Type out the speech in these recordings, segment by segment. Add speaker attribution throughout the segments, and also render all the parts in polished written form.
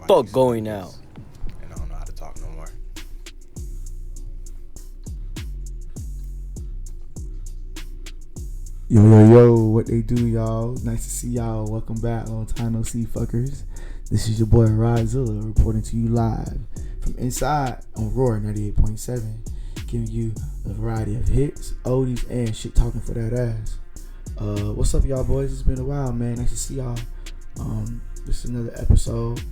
Speaker 1: fuck going now?
Speaker 2: And I don't know how to talk no more.
Speaker 3: Yo, what they do, y'all? Nice to see y'all. Welcome back, long time no see, fuckers. This is your boy Rodzilla reporting to you live from inside on Roarr 98.7, giving you a variety of hits, oldies, and shit talking for that ass. What's up, y'all boys? It's been a while, man. Nice to see y'all. This is another episode.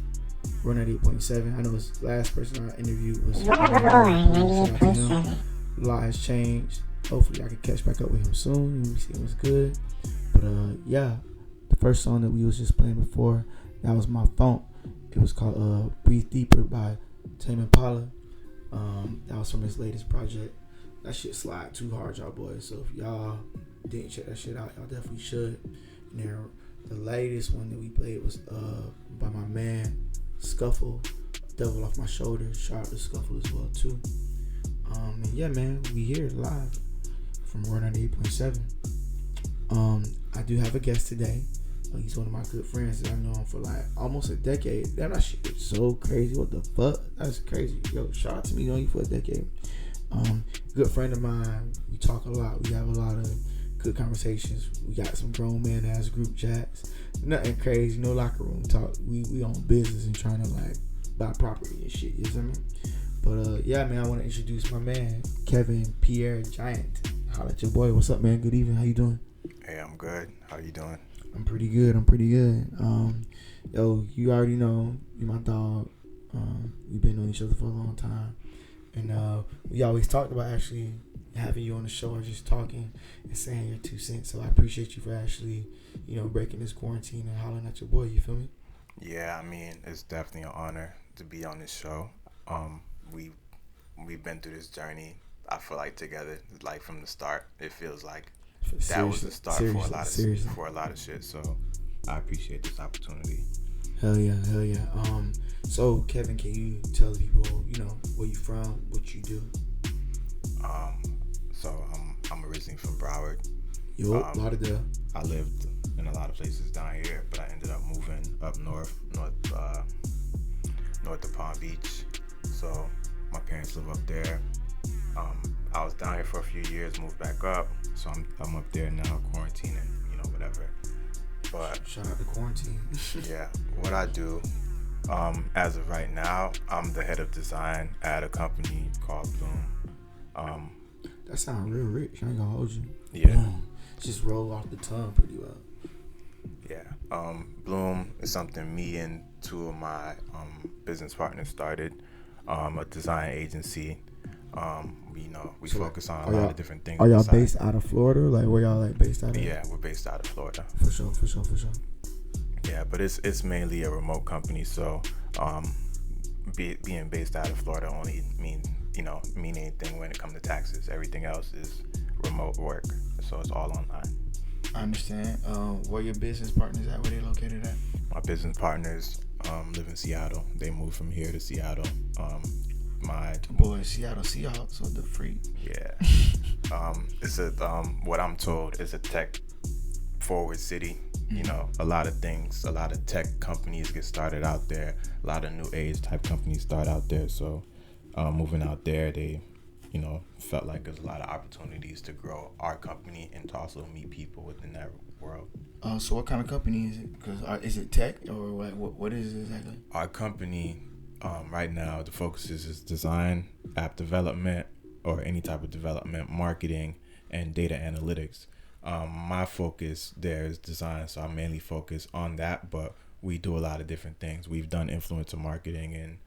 Speaker 3: Roarr 98.7. I know his last person I interviewed was
Speaker 4: Roarr 98.7.
Speaker 3: A lot has changed. Hopefully I can catch back up with him soon and we see what's good. But yeah, the first song that we was just playing before, that was my phone. It was called Breathe Deeper by Tame Impala. That was from his latest project. That shit slide too hard, y'all boys. So if y'all didn't check that shit out, y'all definitely should. And then the latest one that we played was by my man Scuffle, Devil Off My Shoulders. Shout out to Scuffle as well too. And yeah, man, we here live from Roarr 98.7. I do have a guest today. He's one of my good friends that I've known for like almost a decade. That shit is so crazy. What the fuck? That's crazy. Yo, shout out to me, knowing you for a decade. Good friend of mine. We talk a lot. We have a lot of good conversations. We got some grown man ass group chats. Nothing crazy. No locker room talk. We on business and trying to like buy property and shit. You know what I mean? But yeah, man, I want to introduce my man, Kevin Pierre, Giant. Holla at your boy. What's up, man? Good evening. How you doing?
Speaker 2: Hey, I'm good. How you doing?
Speaker 3: I'm pretty good. Yo, you already know, you my dog. We've been knowing each other for a long time. And we always talked about actually having you on the show or just talking and saying your 2 cents. So I appreciate you for actually, breaking this quarantine and hollering at your boy. You feel me?
Speaker 2: Yeah, I mean, it's definitely an honor to be on this show. We've been through this journey, I feel like, together, like from the start. It feels like that was the start for a lot of shit. So I appreciate this opportunity.
Speaker 3: Hell yeah. So Kevin, can you tell the people, where you from, what you do?
Speaker 2: So I'm originally from Broward.
Speaker 3: Lauderdale.
Speaker 2: I lived in a lot of places down here, but I ended up moving up north of Palm Beach. So my parents live up there. I was down here for a few years, moved back up, so I'm up there now, quarantining, whatever. But
Speaker 3: shout out to quarantine.
Speaker 2: Yeah, what I do, as of right now, I'm the head of design at a company called Bloom.
Speaker 3: That sounds real rich. I ain't gonna hold you.
Speaker 2: Yeah.
Speaker 3: Bloom. Just roll off the tongue pretty well.
Speaker 2: Yeah. Bloom is something me and two of my business partners started. A design agency. We focus on a lot of different things.
Speaker 3: Are y'all based out of Florida? Like, where y'all based out of?
Speaker 2: Yeah, we're based out of Florida.
Speaker 3: For sure.
Speaker 2: Yeah, but it's mainly a remote company, so being based out of Florida only mean anything when it comes to taxes. Everything else is remote work, so it's all online.
Speaker 3: I understand. Where your business partners at? Where they located at?
Speaker 2: My business partners live in Seattle. They moved from here to Seattle. My
Speaker 3: boy, Seattle Seahawks, what the freak?
Speaker 2: Yeah. It's what I'm told is a tech forward city. A lot of tech companies get started out there. A lot of new age type companies start out there. So moving out there, they felt like there's a lot of opportunities to grow our company and to also meet people within that world.
Speaker 3: So what kind of company is it? Because is it tech or what is it exactly?
Speaker 2: Our company right now, the focus is design, app development, or any type of development, marketing, and data analytics. My focus there is design, so I mainly focus on that, but we do a lot of different things. We've done influencer marketing,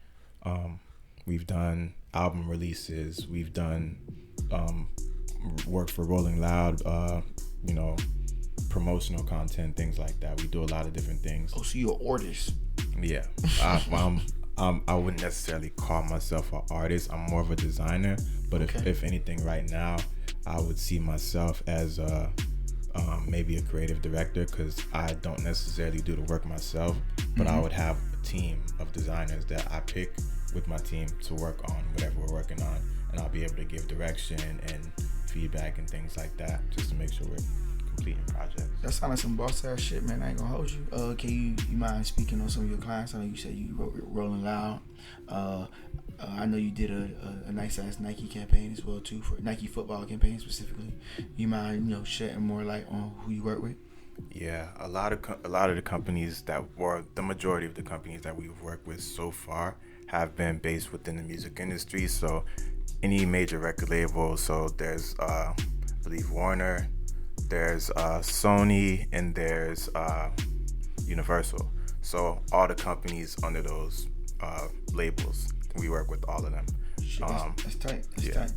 Speaker 2: and we've done album releases. We've done work for Rolling Loud, promotional content, things like that. We do a lot of different things.
Speaker 3: Oh, so you're an artist?
Speaker 2: Yeah. I wouldn't necessarily call myself an artist. I'm more of a designer, but
Speaker 3: okay.
Speaker 2: if anything right now, I would see myself as maybe a creative director, because I don't necessarily do the work myself, but I would have a team of designers that I pick with my team to work on whatever we're working on, and I'll be able to give direction and feedback and things like that, just to make sure we're completing projects.
Speaker 3: That sounds like some boss ass shit, man. I ain't gonna hold you. Can you mind speaking on some of your clients? I know you said you Rolling Loud. I know you did a nice ass Nike campaign as well too, for Nike football campaign specifically. You mind shedding more light on who you work with?
Speaker 2: Yeah, a lot of the companies the majority of the companies that we've worked with so far have been based within the music industry. So any major record label. So there's I believe Warner, there's Sony, and there's Universal. So all the companies under those labels, we work with all of them.
Speaker 3: Shit, that's tight. That's
Speaker 2: yeah.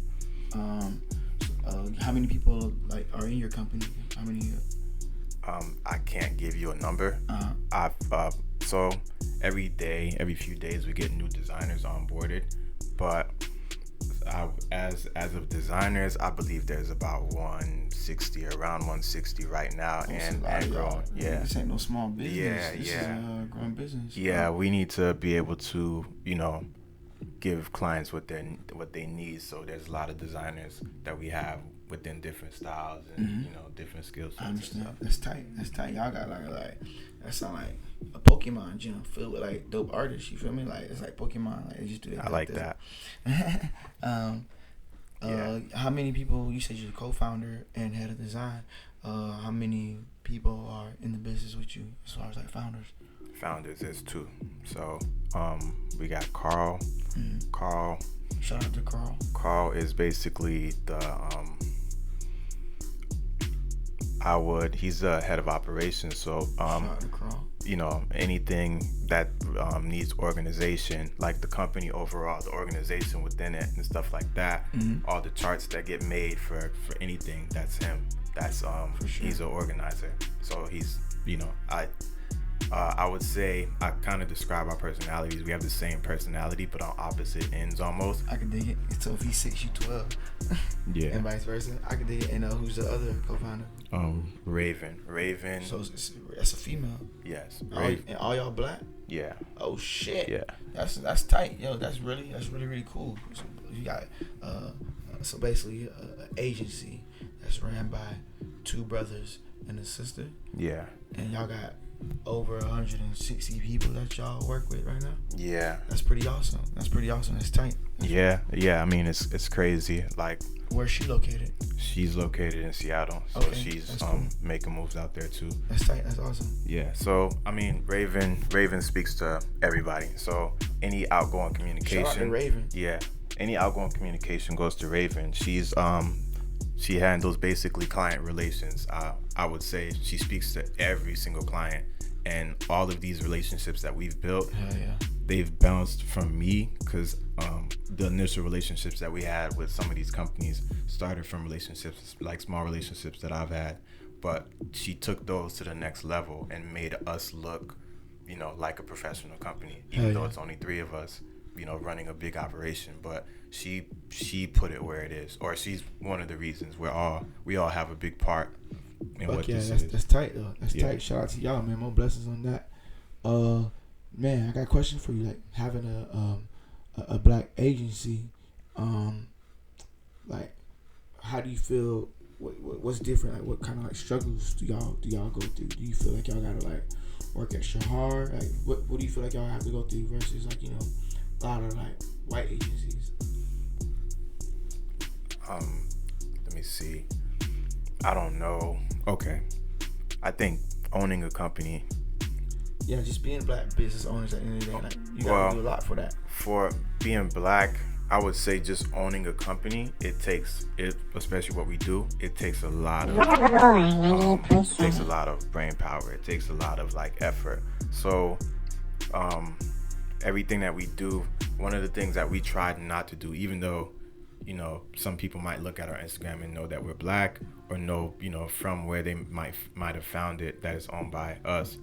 Speaker 3: tight. How many people are in your company? How many?
Speaker 2: I can't give you a number. So every few days, we get new designers onboarded. But as of designers, I believe there's about 160, around 160 right now, and growing. Yeah,
Speaker 3: this ain't no small business. This is
Speaker 2: a
Speaker 3: growing business.
Speaker 2: Yeah, we need to be able to, give clients what they need. So there's a lot of designers that we have within different styles and different skill sets.
Speaker 3: I understand. That's tight. Y'all got like that sound like a Pokemon gym filled with dope artists. You feel me? Like it's like Pokemon. They just do that.
Speaker 2: I like that.
Speaker 3: How many people? You said you're the co-founder and head of design. How many people are in the business with you as far as founders?
Speaker 2: Founders is 2. So we got Carl.
Speaker 3: Mm-hmm.
Speaker 2: Carl.
Speaker 3: Shout out to Carl.
Speaker 2: Carl is basically he's the head of operations. So
Speaker 3: shout out to Carl.
Speaker 2: Anything that needs organization, like the company overall, the organization within it and stuff like that, all the charts that get made for anything, that's him. That's
Speaker 3: For sure.
Speaker 2: He's an organizer. So he's I would say I kind of describe our personalities. We have the same personality, but on opposite ends almost.
Speaker 3: I can dig it. So if he's 6, you 12.
Speaker 2: Yeah.
Speaker 3: And vice versa. I can dig it. And who's the other co-founder?
Speaker 2: Raven.
Speaker 3: So that's a female.
Speaker 2: Yes.
Speaker 3: And all y'all black?
Speaker 2: Yeah.
Speaker 3: Oh shit.
Speaker 2: Yeah.
Speaker 3: That's tight. Yo, that's really cool. So you got so basically an agency that's ran by 2 brothers and a sister.
Speaker 2: Yeah.
Speaker 3: And y'all got over 160 people that y'all work with right now.
Speaker 2: Yeah.
Speaker 3: That's pretty awesome. That's tight.
Speaker 2: Yeah. I mean, it's crazy. Like,
Speaker 3: where's she located?
Speaker 2: She's located in Seattle, so
Speaker 3: okay,
Speaker 2: she's
Speaker 3: cool.
Speaker 2: making moves out there too.
Speaker 3: That's tight. That's awesome.
Speaker 2: Yeah. So I mean, Raven speaks to everybody. So any outgoing communication.
Speaker 3: Shout out to Raven.
Speaker 2: Yeah. Any outgoing communication goes to Raven. She's she handles basically client relations. I would say she speaks to every single client, and all of these relationships that we've built, they've bounced from me, because the initial relationships that we had with some of these companies started from relationships, like small relationships that I've had, but she took those to the next level and made us look, like a professional company, even though it's only 3 of us, running a big operation. But she put it where it is, or she's one of the reasons we all have a big part in what this is.
Speaker 3: That's tight though. That's tight. Shout out to y'all, man. More blessings on that. Man, I got a question for you. Like having a black agency, like how do you feel? What's different? Like what kind of struggles do y'all go through? Do you feel like y'all gotta work extra hard? Like what do you feel like y'all have to go through versus a lot of white agencies?
Speaker 2: Let me see. I don't know. Okay. I think owning a company.
Speaker 3: Yeah, just being black business owners at the end of the day, you gotta do a lot for that.
Speaker 2: For being black, I would say just owning a company, especially what we do, it takes a lot of brain power. It takes a lot of effort. So everything that we do, one of the things that we tried not to do, even though some people might look at our Instagram and know that we're black, or know from where they might have found it that it's owned by us,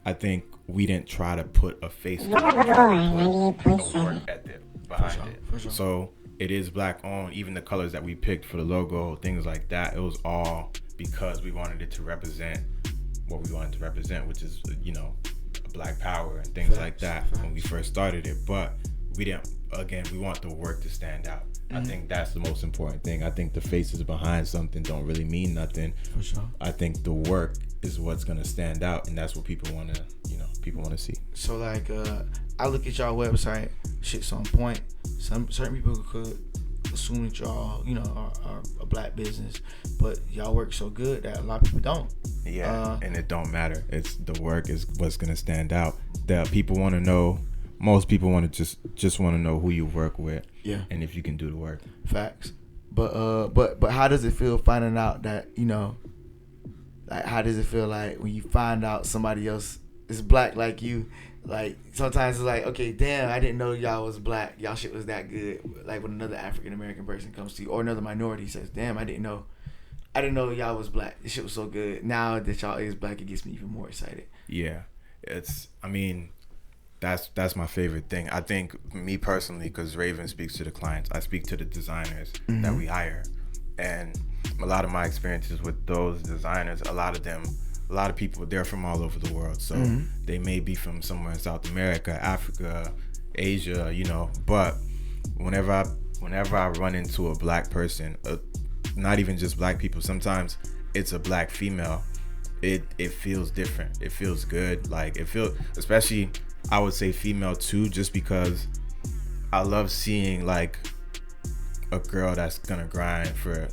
Speaker 2: I think we didn't try to put a face to
Speaker 4: Roarr 98.7.
Speaker 2: work ethic behind it.
Speaker 3: For sure.
Speaker 2: So it is black owned. Even the colors that we picked for the logo, things like that, it was all because we wanted it to represent what we wanted to represent, which is black power and things like that when we first started it. But we didn't. Again, we want the work to stand out. I think that's the most important thing. I think the faces behind something don't really mean nothing.
Speaker 3: For sure.
Speaker 2: I think the work is what's gonna stand out, and that's what people want to, people want to see.
Speaker 3: So like, I look at y'all website, shit's on point. Certain people could assume that y'all, are a black business, but y'all work so good that a lot of people don't.
Speaker 2: Yeah, and it don't matter. It's the work is what's gonna stand out. That people want to know. Most people want to just want to know who you work with.
Speaker 3: Yeah.
Speaker 2: And if you can do the work.
Speaker 3: Facts. But how does it feel finding out that, like, how does it feel like when you find out somebody else is black like you? Like, sometimes it's like, okay, damn, I didn't know y'all was black. Y'all shit was that good. Like, when another African American person comes to you, or another minority says, damn, I didn't know y'all was black. This shit was so good. Now that y'all is black, it gets me even more excited.
Speaker 2: Yeah. That's my favorite thing. I think, me personally, because Raven speaks to the clients, I speak to the designers that we hire. And a lot of my experiences with those designers, a lot of people, they're from all over the world. So they may be from somewhere in South America, Africa, Asia, but whenever I run into a black person, not even just black people, sometimes it's a black female, it feels different. It feels good. Like, it feels, especially, I would say female too, just because I love seeing like a girl that's gonna grind for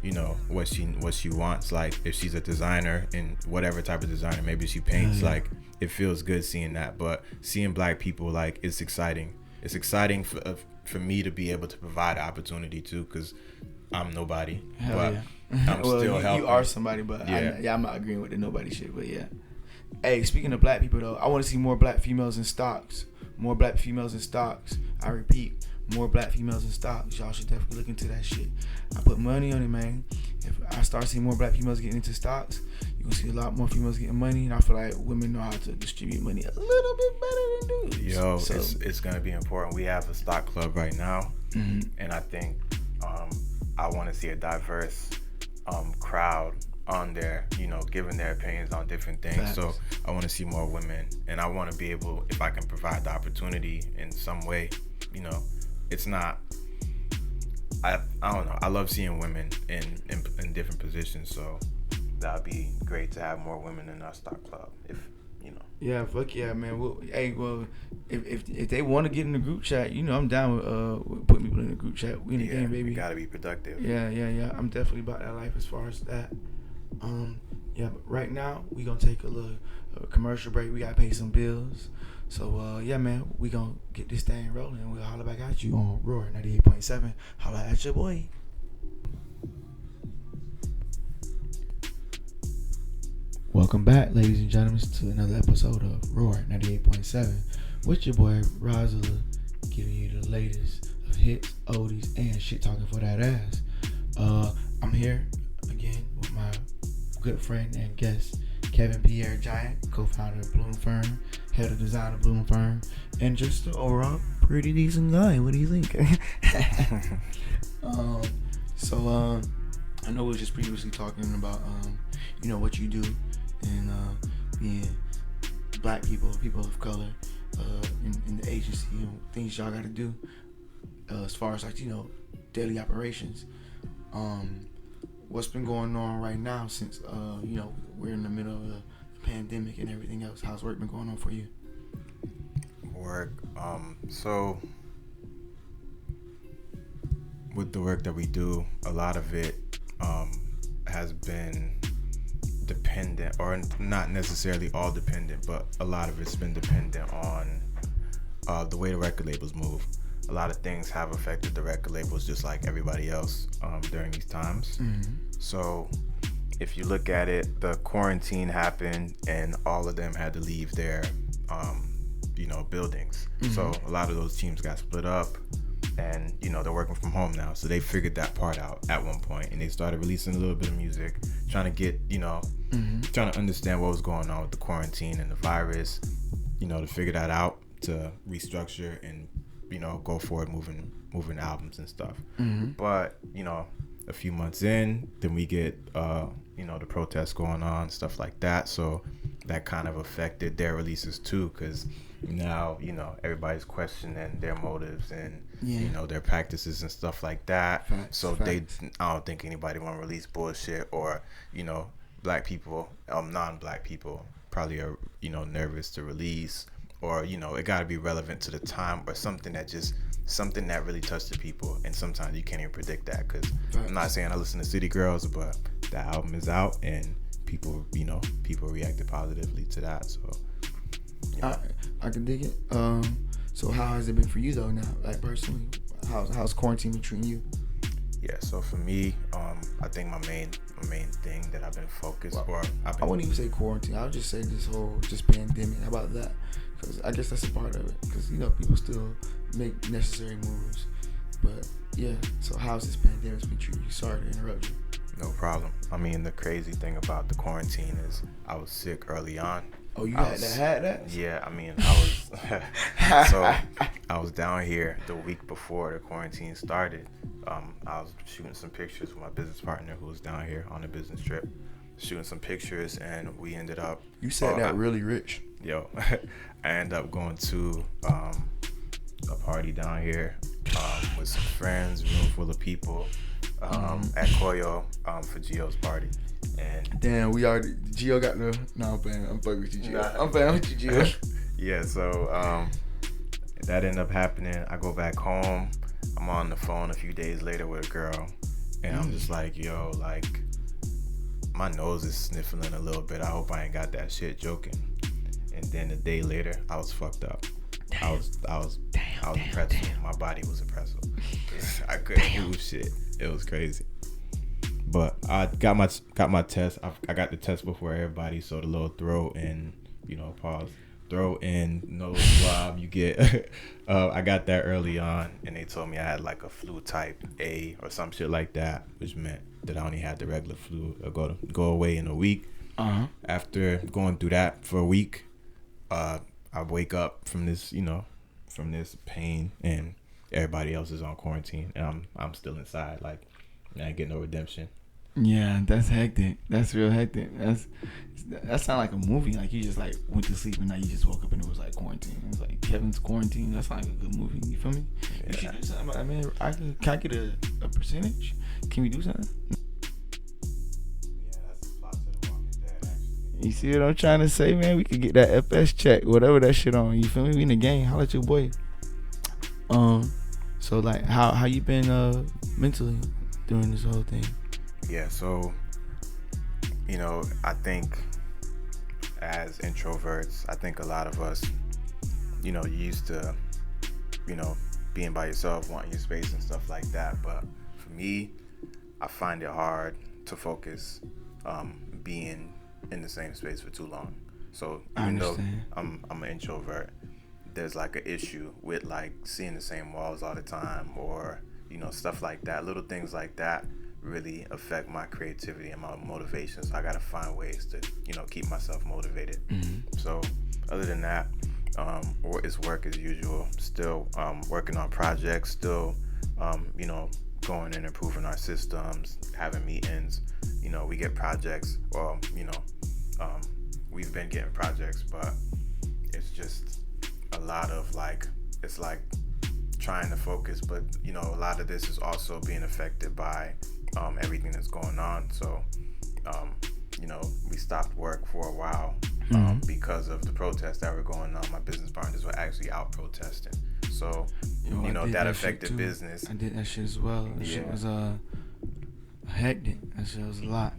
Speaker 2: what she wants. Like, if she's a designer, and whatever type of designer, maybe she paints, like, it feels good seeing that. But seeing black people, like, it's exciting. It's exciting for me to be able to provide opportunity too, because I'm nobody.
Speaker 3: Hell
Speaker 2: but
Speaker 3: yeah.
Speaker 2: I'm still helping.
Speaker 3: You are somebody, but
Speaker 2: yeah.
Speaker 3: I'm not agreeing with the nobody shit, but yeah. Hey, speaking of black people though, I want to see more black females in stocks. More black females in stocks. I repeat, more black females in stocks. Y'all should definitely look into that shit. I put money on it, man. If I start seeing more black females getting into stocks, you're gonna see a lot more females getting money, and I feel like women know how to distribute money a little bit better than dudes.
Speaker 2: Yo,
Speaker 3: so,
Speaker 2: it's gonna be important. We have a stock club right now, and I think I want to see a diverse crowd on there, giving their opinions on different things.
Speaker 3: Facts.
Speaker 2: So I want to see more women, and I want to be able, if I can provide the opportunity in some way, it's not, I don't know, I love seeing women in different positions, so that'd be great to have more women in our stock club, if
Speaker 3: Yeah, fuck yeah, man. Well, if they want to get in the group chat, I'm down with putting people in the group chat. We in the game, baby.
Speaker 2: You gotta be productive.
Speaker 3: Yeah. I'm definitely about that life as far as that. But right now we gonna take a little commercial break. We gotta pay some bills. So man, we gonna get this thing rolling. We'll holler back at you on Roarr 98.7. Holla at your boy. Welcome back, ladies and gentlemen, to another episode of Roarr 98.7 with your boy Rozula, giving you the latest of hits, oldies, and shit talking for that ass. I'm here again with my good friend and guest, Kevin Pierre Giant, co-founder of Bloom Firm, head of design of Bloom Firm, and just an overall pretty decent guy. What do you think? I know we were just previously talking about what you do, and being black people of color in the agency, things y'all gotta do as far as like daily operations. What's been going on right now since we're in the middle of the pandemic and everything else? How's work been going on for you?
Speaker 2: Work, so with the work that we do, a lot of it has been dependent, or not necessarily all dependent, but a lot of it's been dependent on the way the record labels move. A lot of things have affected the record labels just like everybody else during these times. So if you look at it, the quarantine happened and all of them had to leave their buildings. So a lot of those teams got split up, and they're working from home now, so they figured that part out at one point, and they started releasing a little bit of music, trying to get trying to understand what was going on with the quarantine and the virus, to figure that out, to restructure and go forward moving albums and stuff. But a few months in, then we get the protests going on, stuff like that. So that kind of affected their releases too, because now everybody's questioning their motives and their practices and stuff like that. So I don't think anybody want to release bullshit, or black people, non-black people probably are nervous to release, or it got to be relevant to the time, or something that really touched the people. And sometimes you can't even predict that, because I'm not saying I listen to City Girls, but the album is out and people reacted positively to that. So
Speaker 3: I can dig it. So how has it been for you though now, like personally? How's quarantine been treating you?
Speaker 2: Yeah, so for me, I think my main thing that I've been focused, I
Speaker 3: wouldn't even say quarantine. I would just say this whole pandemic. How about that? Because I guess that's a part of it. Because people still make necessary moves. But yeah, so how's this pandemic been treating you? Sorry to interrupt you.
Speaker 2: No problem. I mean, the crazy thing about the quarantine is I was sick early on.
Speaker 3: Oh, you had that?
Speaker 2: Yeah, I mean, I was so I was down here the week before the quarantine started. I was shooting some pictures with my business partner who was down here on a business trip, shooting some pictures, and we ended up.
Speaker 3: You said that really rich.
Speaker 2: Yo, I ended up going to a party down here with some friends, room full of people, at Koyo for Gio's party. And
Speaker 3: damn, Gio got the. No, I'm playing. I'm fucking with you, Gio. I'm playing with you, Gio.
Speaker 2: Yeah, so that ended up happening. I go back home. I'm on the phone a few days later with a girl, and I'm just like, yo, like, my nose is sniffling a little bit. I hope I ain't got that shit, joking. And then a day later, I was fucked up. I was a pretzel. My body was a pretzel. I couldn't move shit. It was crazy. But I got my test. I got the test before everybody, so the little throat and throat and nose swab you get. I got that early on, and they told me I had like a flu type A or some shit like that, which meant that I only had the regular flu. Go away in a week. After going through that for a week, I wake up from this pain, and everybody else is on quarantine, and I'm still inside. Like, I ain't getting no redemption.
Speaker 3: Yeah, that's hectic. That's real hectic. That sound like a movie. Like you just like went to sleep and now you just woke up and it was like quarantine. It was like Kevin's Quarantine. That sounds like a good movie. You feel me? Yeah. You should do something about that, man. Can I get a percentage? Can we do something?
Speaker 2: Yeah, that's the plot to The Walking Dead, actually.
Speaker 3: You see what I'm trying to say, man? We could get that FS check, whatever that shit on. You feel me? We in the game. Holla at your boy. So like, how you been mentally during this whole thing?
Speaker 2: Yeah, so I think as introverts, I think a lot of us, used to, being by yourself, wanting your space and stuff like that. But for me, I find it hard to focus being in the same space for too long. So even though I'm an introvert, there's like an issue with like seeing the same walls all the time, or stuff like that. Little things like that really affect my creativity and my motivation. So I gotta find ways to keep myself motivated. So other than that, it's work as usual. Still working on projects. Still going and improving our systems, having meetings. We get projects. Well, we've been getting projects, but it's just a lot of like, it's like trying to focus, but a lot of this is also being affected by everything that's going on. So we stopped work for a while because of the protests that were going on. My business partners were actually out protesting, so that affected business.
Speaker 3: I did that shit as well. That shit was hectic. That shit was a lot.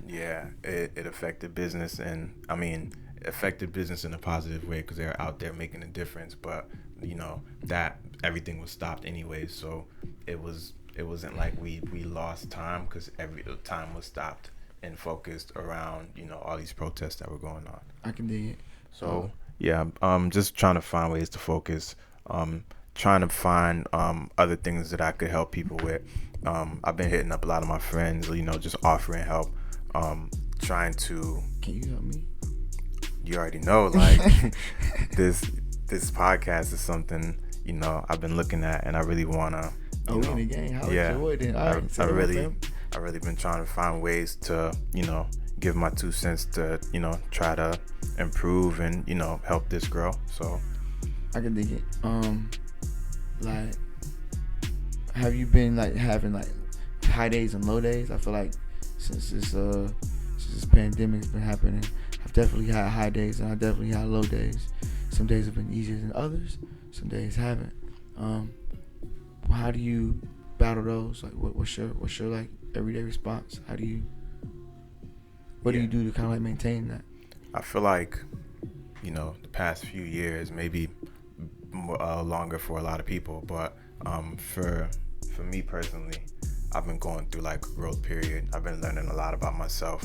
Speaker 2: Yeah, it affected business, and I mean affected business in a positive way because they're out there making a difference. But that everything was stopped anyway, so it wasn't like we lost time, because every time was stopped and focused around all these protests that were going on.
Speaker 3: I can dig it.
Speaker 2: So yeah, just trying to find ways to focus, trying to find other things that I could help people with. I've been hitting up a lot of my friends, just offering help, trying to.
Speaker 3: Can you help me?
Speaker 2: You already know, like this podcast is something I've been looking at, and I really wanna.
Speaker 3: We in the game. How is your boy then? All right,
Speaker 2: I really been trying to find ways to give my 2 cents to, try to improve and, help this grow. So
Speaker 3: I can dig it. Like, have you been like having like high days and low days? I feel like since this pandemic's been happening, I've definitely had high days and I definitely had low days. Some days have been easier than others. Some days haven't. How do you battle those? Like, what's your like everyday response? What do you do to kind of like maintain that?
Speaker 2: I feel like, the past few years, maybe longer for a lot of people, but for me personally, I've been going through like a growth period. I've been learning a lot about myself,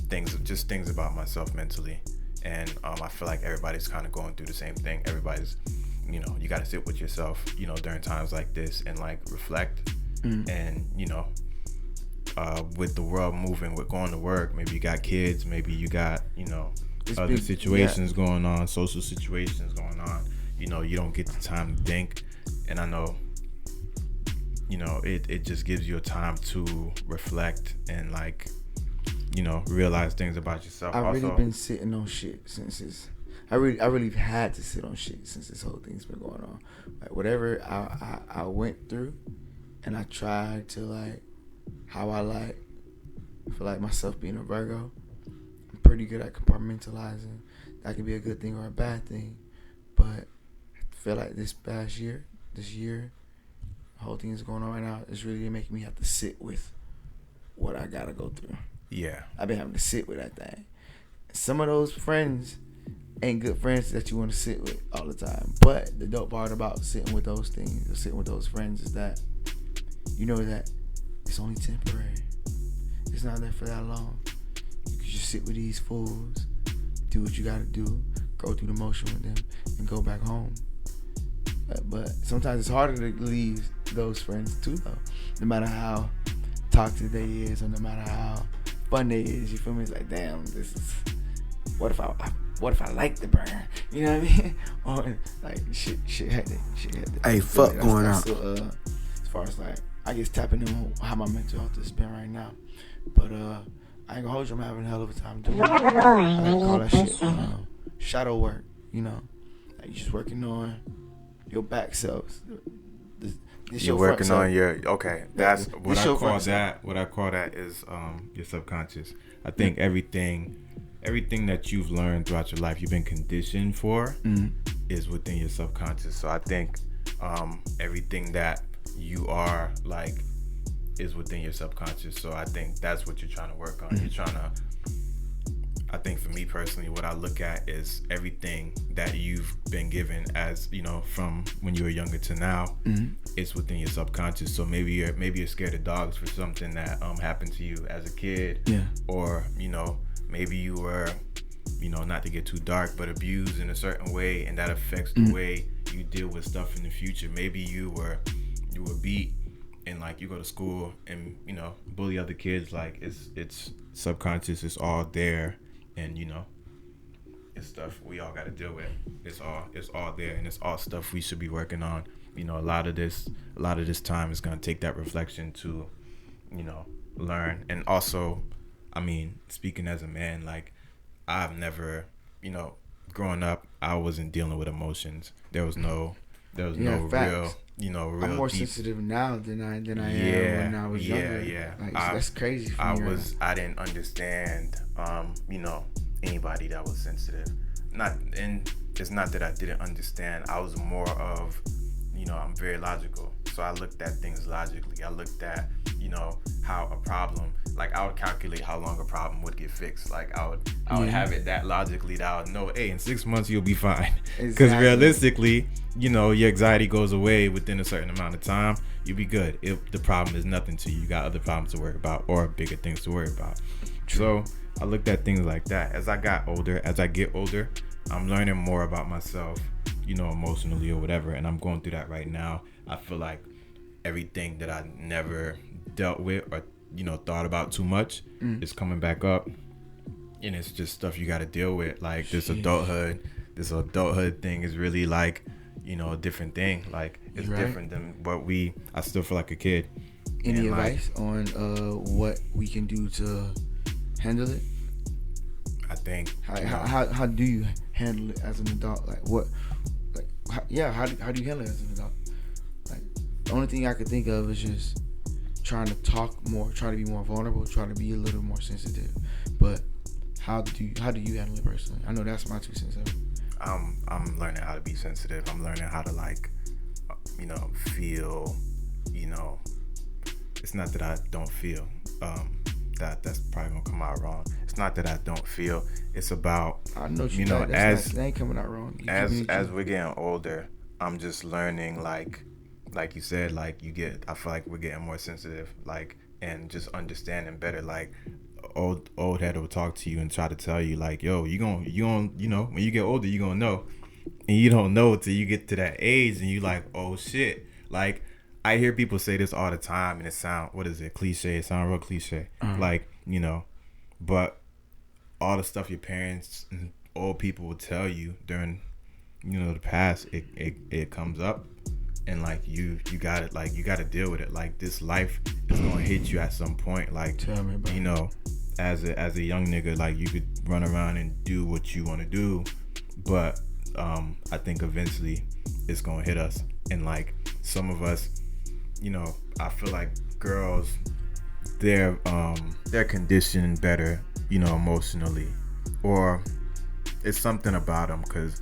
Speaker 2: things about myself mentally. And I feel like everybody's kind of going through the same thing. Everybody's, you got to sit with yourself, during times like this and like reflect. And, with the world moving, with going to work, maybe you got kids, maybe you got, other situations going on, social situations going on. You don't get the time to think. And I know, it just gives you a time to reflect and like, realize things about yourself.
Speaker 3: I've really been sitting on shit since I really had to sit on shit since this whole thing's been going on. Like whatever I went through, and I tried to like how I like feel like myself being a Virgo. I'm pretty good at compartmentalizing. That can be a good thing or a bad thing, but I feel like this year, the whole thing is going on right now. It's really making me have to sit with what I gotta go through.
Speaker 2: Yeah,
Speaker 3: I've been having to sit with that thing. Some of those friends ain't good friends that you want to sit with all the time. But the dope part about sitting with those things, or sitting with those friends, is that you know that it's only temporary. It's not there for that long. You can just sit with these fools, do what you gotta do, go through the motion with them, and go back home. But sometimes it's harder to leave those friends too, though. No matter how toxic they is, or no matter how fun they is, you feel me? It's like, damn, this is. What if I like the burn? You know what I mean? Or like shit had it.
Speaker 1: Hey, fuck going on.
Speaker 3: As far as like, I guess tapping in how my mental health has been right now. But I ain't gonna hold you. I'm having a hell of a time doing it. I like call that shit shadow work. Like you just working on your back selves.
Speaker 2: You're working on your That's what I call that. What I call that is your subconscious. I think everything that you've learned throughout your life, you've been conditioned for, is within your subconscious. So I think everything that you are like is within your subconscious. So I think that's what you're trying to work on. You're trying to. I think for me personally, what I look at is everything that you've been given as, from when you were younger to now, it's within your subconscious. So maybe you're scared of dogs for something that happened to you as a kid, or maybe you were, not to get too dark, but abused in a certain way, and that affects the way you deal with stuff in the future. Maybe you were beat, and like you go to school and bully other kids. Like it's subconscious. It's all there. And it's stuff we all got to deal with. It's all there, and it's all stuff we should be working on. A lot of this time is gonna take that reflection to, learn. And also, I mean, speaking as a man, like I've never, growing up, I wasn't dealing with emotions. There was no
Speaker 3: facts.
Speaker 2: real.
Speaker 3: I'm more
Speaker 2: deep
Speaker 3: sensitive now than I am when I was younger.
Speaker 2: Yeah.
Speaker 3: Like, that's crazy for me.
Speaker 2: I didn't understand, anybody that was sensitive. It's not that I didn't understand. I was more of, I'm very logical. So I looked at things logically. I looked at, how a problem, like I would calculate how long a problem would get fixed. Like I would have it that logically that I would know, hey, in 6 months you'll be fine. Because realistically, your anxiety goes away within a certain amount of time. You'll be good. If the problem is nothing to you, you got other problems to worry about or bigger things to worry about. So I looked at things like that. As I get older, I'm learning more about myself, emotionally or whatever. And I'm going through that right now. I feel like everything that I never dealt with or, thought about too much is coming back up. And it's just stuff you got to deal with. Like this adulthood thing is really like, a different thing. Like it's different than what I still feel like a kid.
Speaker 3: Any
Speaker 2: And, like,
Speaker 3: advice on what we can do to handle it?
Speaker 2: I think
Speaker 3: How do you handle it as an adult? Like what? Like how do you handle it as an adult? Like the only thing I could think of is just trying to talk more, trying to be more vulnerable, trying to be a little more sensitive. But how do you handle it personally? I know that's my 2 cents of it.
Speaker 2: I'm learning how to be sensitive. I'm learning how to, like, feel. It's not that I don't feel. That's probably gonna come out wrong. It's not that I don't feel. It's about,
Speaker 3: I know
Speaker 2: as
Speaker 3: that ain't coming out wrong.
Speaker 2: as we're getting older, I'm just learning, like you said, like I feel like we're getting more sensitive, like, and just understanding better. Like, old head will talk to you and try to tell you, like, yo, you gon' when you get older, you gonna know, and you don't know till you get to that age, and you like, oh shit. Like, I hear people say this all the time, and it sound, what is it, cliche? It sound real cliche. Like, but all the stuff your parents and old people will tell you during, the past, it comes up, and like you got it, like you got to deal with it. Like, this life is gonna hit you at some point. Like,
Speaker 3: Tell me about it.
Speaker 2: as a young nigga, like, you could run around and do what you want to do, but I think eventually it's gonna hit us, and like some of us, I feel like girls, they're conditioned better, emotionally, or it's something about them, because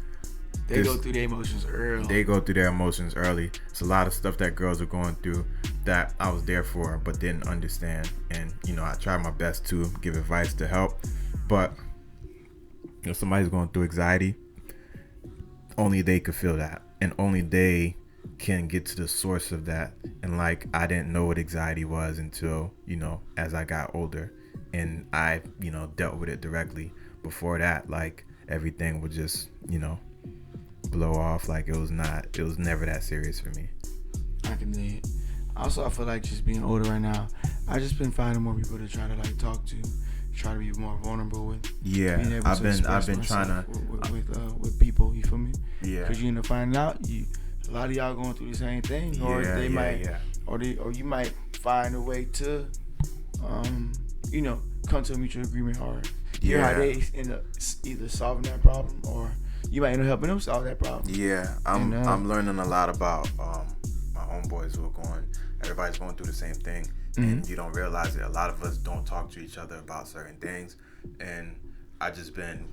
Speaker 3: They go through their emotions early.
Speaker 2: It's a lot of stuff that girls are going through that I was there for but didn't understand, and I tried my best to give advice to help, but if somebody's going through anxiety, only they could feel that, and only they can get to the source of that. And like, I didn't know what anxiety was until as I got older, and I dealt with it directly. Before that, like, everything would just blow off. Like, it was never that serious for me.
Speaker 3: I can see it. Also, I feel like just being older right now, I just been finding more people to try to like talk to, try to be more vulnerable with.
Speaker 2: Yeah, I've been trying to
Speaker 3: with people. You feel me?
Speaker 2: Yeah.
Speaker 3: Because you end up finding out a lot of y'all going through the same thing, or they might, or you might find a way to, come to a mutual agreement, or hear how they end up either solving that problem, or you might end up helping them solve that problem.
Speaker 2: Yeah, I'm learning a lot about my homeboys who are everybody's going through the same thing, and you don't realize it. A lot of us don't talk to each other about certain things, and I just been,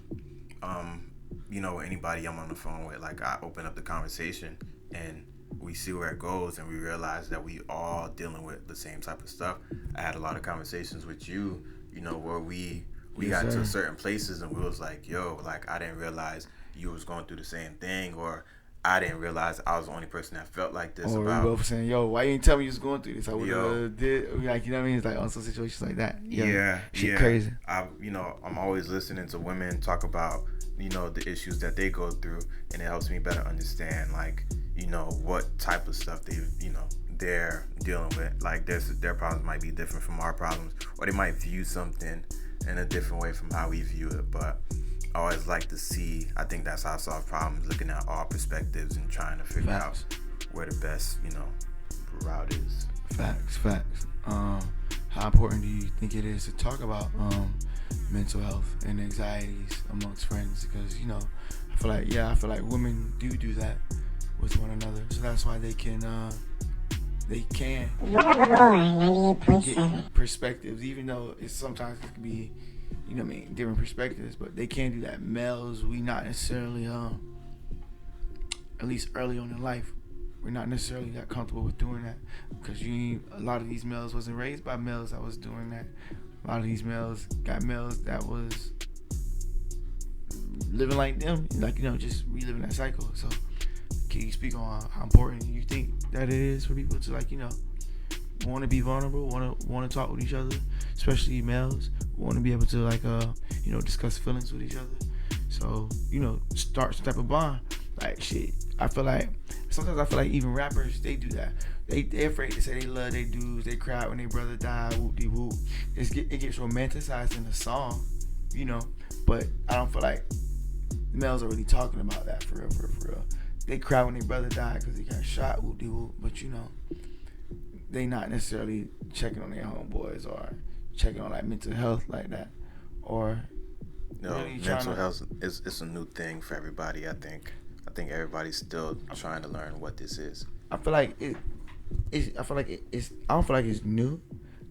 Speaker 2: anybody I'm on the phone with, like, I open up the conversation, and we see where it goes, and we realize that we all dealing with the same type of stuff. I had a lot of conversations with you, where we got to certain places, and we was like, yo, like, I didn't realize you was going through the same thing, or I didn't realize I was the only person that felt like this.
Speaker 3: Or
Speaker 2: about
Speaker 3: we both saying, yo, why you didn't tell me you was going through this? I would have did, like, you know what I mean? It's like on some situations like that. Shit crazy.
Speaker 2: I'm always listening to women talk about, the issues that they go through, and it helps me better understand, like, what type of stuff they're dealing with. Like, their problems might be different from our problems, or they might view something in a different way from how we view it. But I always like to see, I think that's how I solve problems, looking at all perspectives and trying to figure out where the best, route is.
Speaker 3: Facts. How important do you think it is to talk about mental health and anxieties amongst friends? Because, I feel like women do that with one another. So that's why they can
Speaker 4: Roarr 98.7.
Speaker 3: get perspectives, even though sometimes it can be, different perspectives, but they can't do that. Males, we not necessarily, at least early on in life, we're not necessarily that comfortable with doing that, because a lot of these males wasn't raised by males that was doing that. A lot of these males got males that was living like them, like, just reliving that cycle. So can you speak on how important you think that it is for people to, like, want to be vulnerable, want to talk with each other, especially males, want to be able to, like, discuss feelings with each other, so start some type of bond. Like, shit, sometimes I feel like even rappers, they do that. They're afraid to say they love their dudes. They cry when their brother died, whoop de whoop. It gets romanticized in the song, but I don't feel like males are really talking about that for real. They cry when their brother died because he got shot, whoop de whoop. But they not necessarily checking on their homeboys or checking on like mental health like that, or really
Speaker 2: mental health is it's a new thing for everybody. I think everybody's still trying to learn what this is.
Speaker 3: I feel like it's. I don't feel like it's new.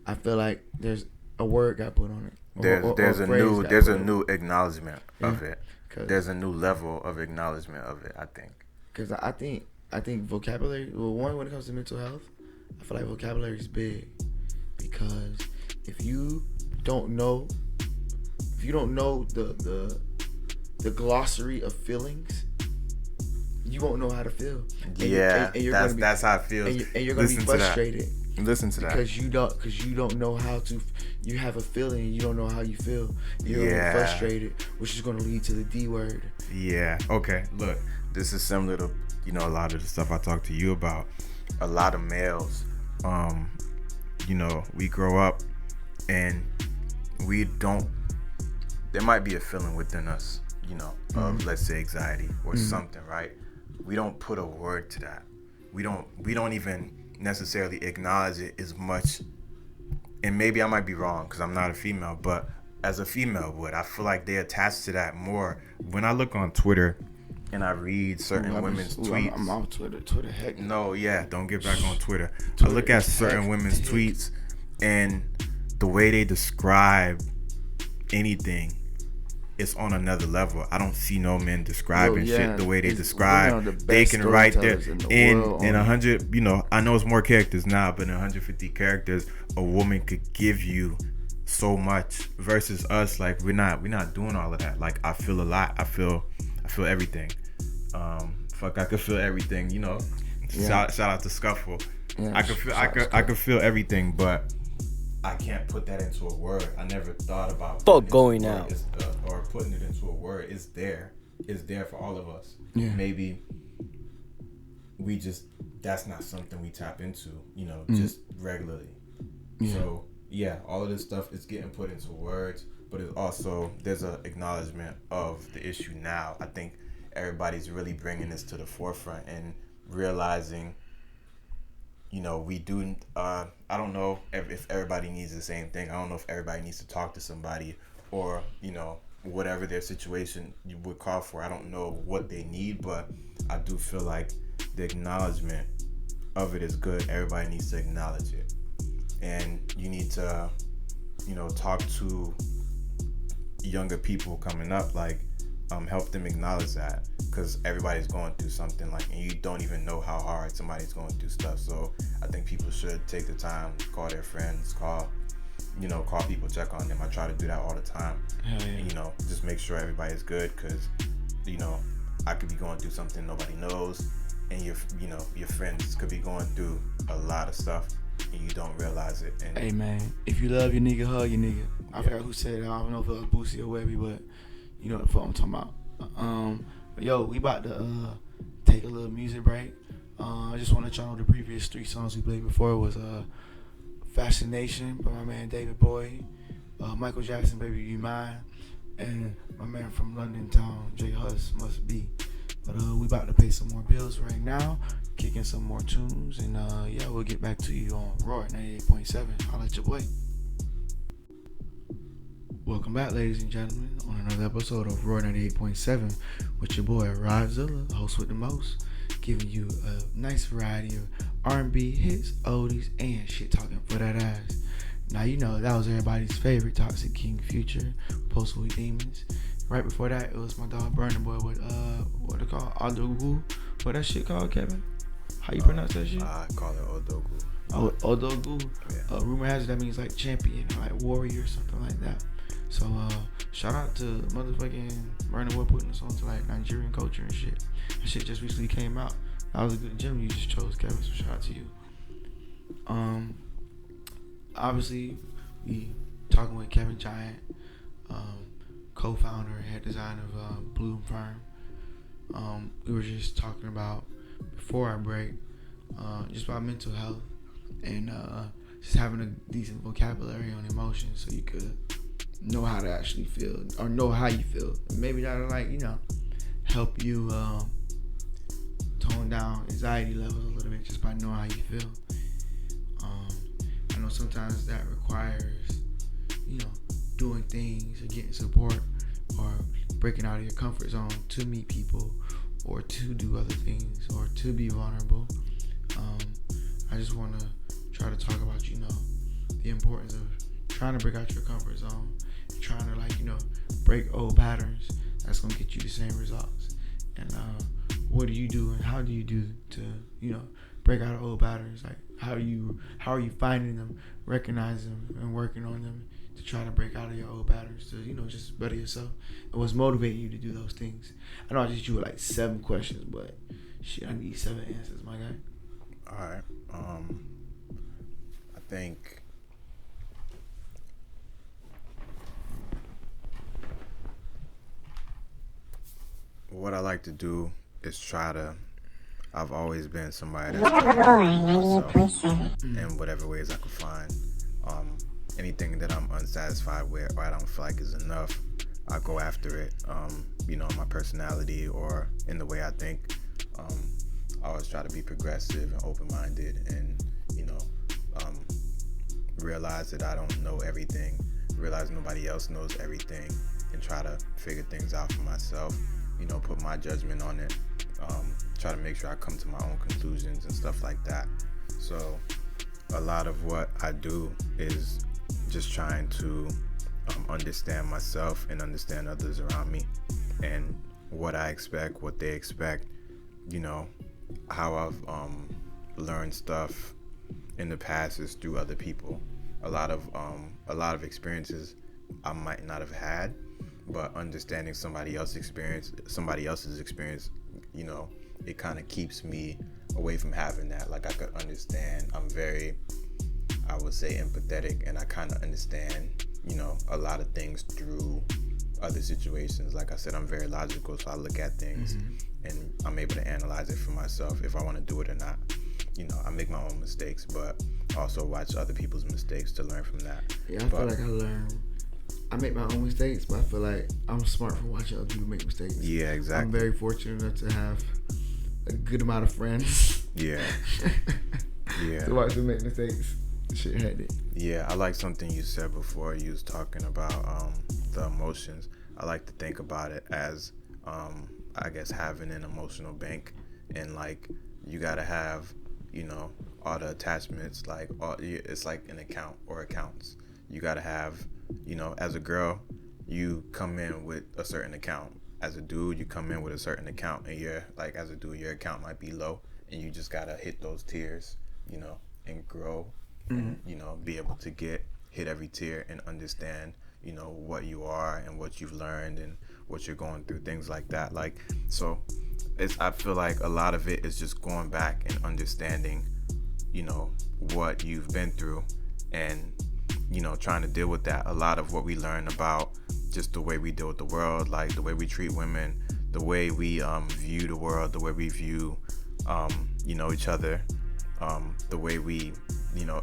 Speaker 3: I feel like there's a word got put on it.
Speaker 2: There's a new acknowledgement of it. There's a new level of acknowledgement of it. I think.
Speaker 3: Because I think vocabulary. Well, one, when it comes to mental health, I feel like vocabulary is big, because if you don't know the glossary of feelings, you won't know how to feel.
Speaker 2: That's how it feels.
Speaker 3: And you're gonna be frustrated.
Speaker 2: Listen to that.
Speaker 3: Because you don't know how to. You have a feeling and you don't know how you feel. You're gonna be frustrated, which is gonna lead to the D word.
Speaker 2: Yeah. Okay. Look, this is similar to a lot of the stuff I talked to you about. A lot of males, we grow up and we don't. There might be a feeling within us, of let's say anxiety or something, right? We don't put a word to that. We don't even necessarily acknowledge it as much. And maybe I might be wrong because I'm not a female, but as a female would, I feel like they attach to that more. When I look on Twitter and I read certain women's tweets.
Speaker 3: I'm on Twitter. Twitter, heck.
Speaker 2: No, yeah, don't get back on Twitter. I look at certain women's tweets and the way they describe anything, it's on another level. I don't see no men describing shit the way they describe. They can write there in 100. I know it's more characters now, but in 150 characters, a woman could give you so much. Versus us, like we're not doing all of that. Like I feel a lot. I feel everything. I could feel everything. Shout out to Scuffle. Yeah, I could feel everything, but I can't put that into a word. I never thought about
Speaker 5: going out
Speaker 2: or putting it into a word. It's there. It's there for all of us.
Speaker 3: Yeah.
Speaker 2: Maybe we just that's not something we tap into, just regularly. Yeah. So all of this stuff is getting put into words, but it's also there's an acknowledgement of the issue now. I think everybody's really bringing this to the forefront and realizing. We do. I don't know if everybody needs the same thing. I don't know if everybody needs to talk to somebody or whatever their situation you would call for. I don't know what they need, but I do feel like the acknowledgement of it is good. Everybody needs to acknowledge it, and you need to, talk to younger people coming up, like help them acknowledge that. Because everybody's going through something, and you don't even know how hard somebody's going through stuff. So I think people should take the time to call their friends, call people, check on them. I try to do that all the time. And, just make sure everybody's good, because I could be going through something nobody knows, and your friends could be going through a lot of stuff and you don't realize it. And
Speaker 3: hey man, if you love your nigga, hug your nigga. I forgot who said it. I don't know if it was Boosie or Webby, but you know what the fuck I'm talking about. But yo, we about to take a little music break. I just want to let y'all know the previous 3 songs we played before was Fascination by my man David Bowie, Michael Jackson, Baby You Mine, and my man from London Town, J Hus Must Be. But we about to pay some more bills right now, kick in some more tunes, and we'll get back to you on Roarr 98.7. Holla at your boy. Welcome back, ladies and gentlemen, on another episode of Roarr 98.7 with your boy Rodzilla, host with the most, giving you a nice variety of R&B hits, oldies, and shit talking for that ass. Now that was everybody's favorite Toxic King Future, Postal with Demons. Right before that, it was my dog Burna Boy with what they call Odogu. What that shit called, Kevin? How you pronounce that shit?
Speaker 2: I call it Odogu.
Speaker 3: Oh, Odogu.
Speaker 2: Yeah.
Speaker 3: Rumor has it that means like champion, like warrior, or something like that. So shout out to motherfucking Burna Boy putting us on to like Nigerian culture and shit. That shit just recently came out. That was a good gem you just chose, Kevin. So shout out to you. Obviously we talking with Kevin Giant, co-founder and head designer of Bloom Firm. We were just talking about before our break, just about mental health and just having a decent vocabulary on emotions so you could know how to actually feel or know how you feel. Maybe that'll help you tone down anxiety levels a little bit just by knowing how you feel. sometimes that requires, doing things or getting support or breaking out of your comfort zone to meet people or to do other things or to be vulnerable. I just want to try to talk about, the importance of trying to break out your comfort zone, trying to break old patterns that's going to get you the same results. And what do you do and how do you do to, break out of old patterns? Like how are you finding them, recognizing them, and working on them to try to break out of your old patterns to, just better yourself? And what's motivating you to do those things? I know I just drew like 7 questions, but shit, I need 7 answers, my guy.
Speaker 2: All right. I think what I like to do is I've always been somebody that's
Speaker 4: Roarr 98.7.
Speaker 2: in whatever ways I could find. Anything that I'm unsatisfied with or I don't feel like is enough, I go after it. My personality or in the way I think. I always try to be progressive and open-minded and, realize that I don't know everything, realize nobody else knows everything, and try to figure things out for myself, put my judgment on it, try to make sure I come to my own conclusions and stuff like that. So a lot of what I do is just trying to understand myself and understand others around me and what I expect, what they expect, how I've learned stuff in the past is through other people. A lot of experiences I might not have had, but understanding somebody else's experience, it kind of keeps me away from having that. Like I could understand. I'm very, I would say, empathetic, and I kind of understand, a lot of things through other situations. Like I said, I'm very logical, so I look at things and I'm able to analyze it for myself if I want to do it or not. I make my own mistakes, but also watch other people's mistakes to learn from that.
Speaker 3: Yeah, I feel like I make my own mistakes, but I feel like I'm smart for watching other people make mistakes.
Speaker 2: Yeah, exactly.
Speaker 3: I'm very fortunate enough to have a good amount of friends.
Speaker 2: Yeah. Yeah.
Speaker 3: To watch them make mistakes. Shit had it.
Speaker 2: Yeah, I like something you said before. You was talking about the emotions. I like to think about it as, I guess, having an emotional bank, and like you gotta have, all the attachments. Like it's like an account or accounts. You gotta have, as a girl, you come in with a certain account. As a dude, you come in with a certain account, and as a dude, your account might be low, and you just gotta hit those tiers, and grow. And, be able to hit every tier and understand, what you are and what you've learned and what you're going through, things like that. Like, so I feel like a lot of it is just going back and understanding, what you've been through and, trying to deal with that. A lot of what we learn about just the way we deal with the world, like the way we treat women, the way we view the world, the way we view, each other, the way we,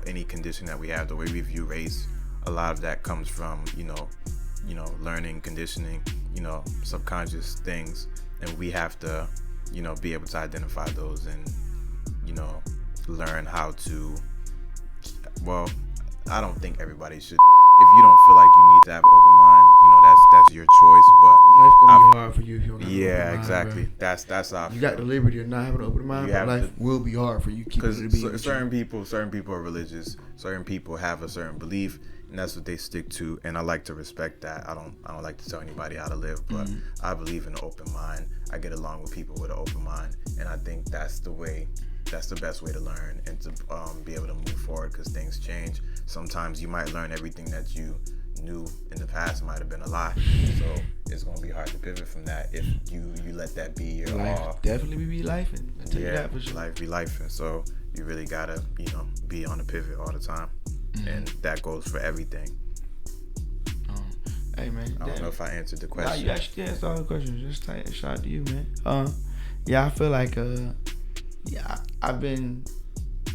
Speaker 2: any condition that we have, the way we view race, a lot of that comes from, learning, conditioning, subconscious things. And we have to, be able to identify those and, learn how to, I don't think everybody should. If you don't feel like you need to have an open mind, that's your choice. But
Speaker 3: life gonna be hard for you if you don't have an open mind,
Speaker 2: exactly.
Speaker 3: Bro.
Speaker 2: That's how
Speaker 3: you got the liberty of not having an open mind, but life will be hard for you.
Speaker 2: Because certain people are religious. Certain people have a certain belief, and that's what they stick to. And I like to respect that. I don't like to tell anybody how to live, but I believe in an open mind. I get along with people with an open mind, and I think that's the best way to learn and to be able to move forward, because things change. Sometimes you might learn everything that you knew in the past might have been a lie, so it's gonna be hard to pivot from that if you let that be your
Speaker 3: life. Definitely be lifing. I tell you that for sure.
Speaker 2: Life be lifing. So you really gotta be on the pivot all the time, and that goes for everything.
Speaker 3: Hey man,
Speaker 2: I don't know if I answered the question.
Speaker 3: Nah, you actually answered all the questions. Just shout out to you, man. Yeah, I feel like I've been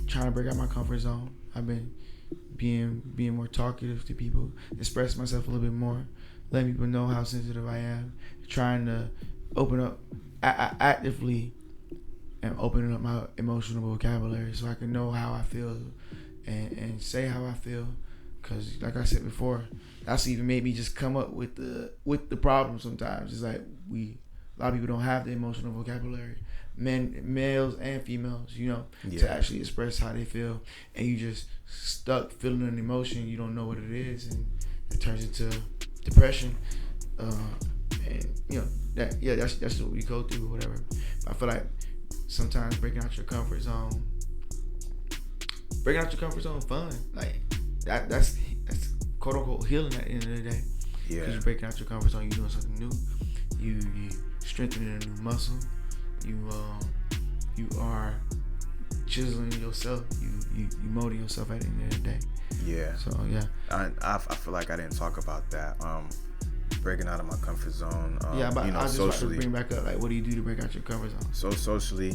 Speaker 3: trying to break out my comfort zone. I've been being more talkative to people, express myself a little bit more, letting people know how sensitive I am, trying to open up, I actively am opening up my emotional vocabulary so I can know how I feel and say how I feel, because like I said before, that's even made me just come up with the problem sometimes. It's like a lot of people don't have the emotional vocabulary, males and females, to actually express how they feel, and you just stuck feeling an emotion, you don't know what it is, and it turns into depression, and that's what we go through or whatever. I feel like sometimes breaking out your comfort zone fun, like that's quote unquote healing at the end of the day.
Speaker 2: Yeah,
Speaker 3: because you're breaking out your comfort zone, you're doing something new, you strengthening a new muscle, you are chiseling yourself, you molding yourself at the end of the day.
Speaker 2: Yeah.
Speaker 3: So yeah,
Speaker 2: I feel like I didn't talk about that. Breaking out of my comfort zone.
Speaker 3: but I just
Speaker 2: socially.
Speaker 3: like to bring back up, like, what do you do to break out your comfort zone?
Speaker 2: So socially,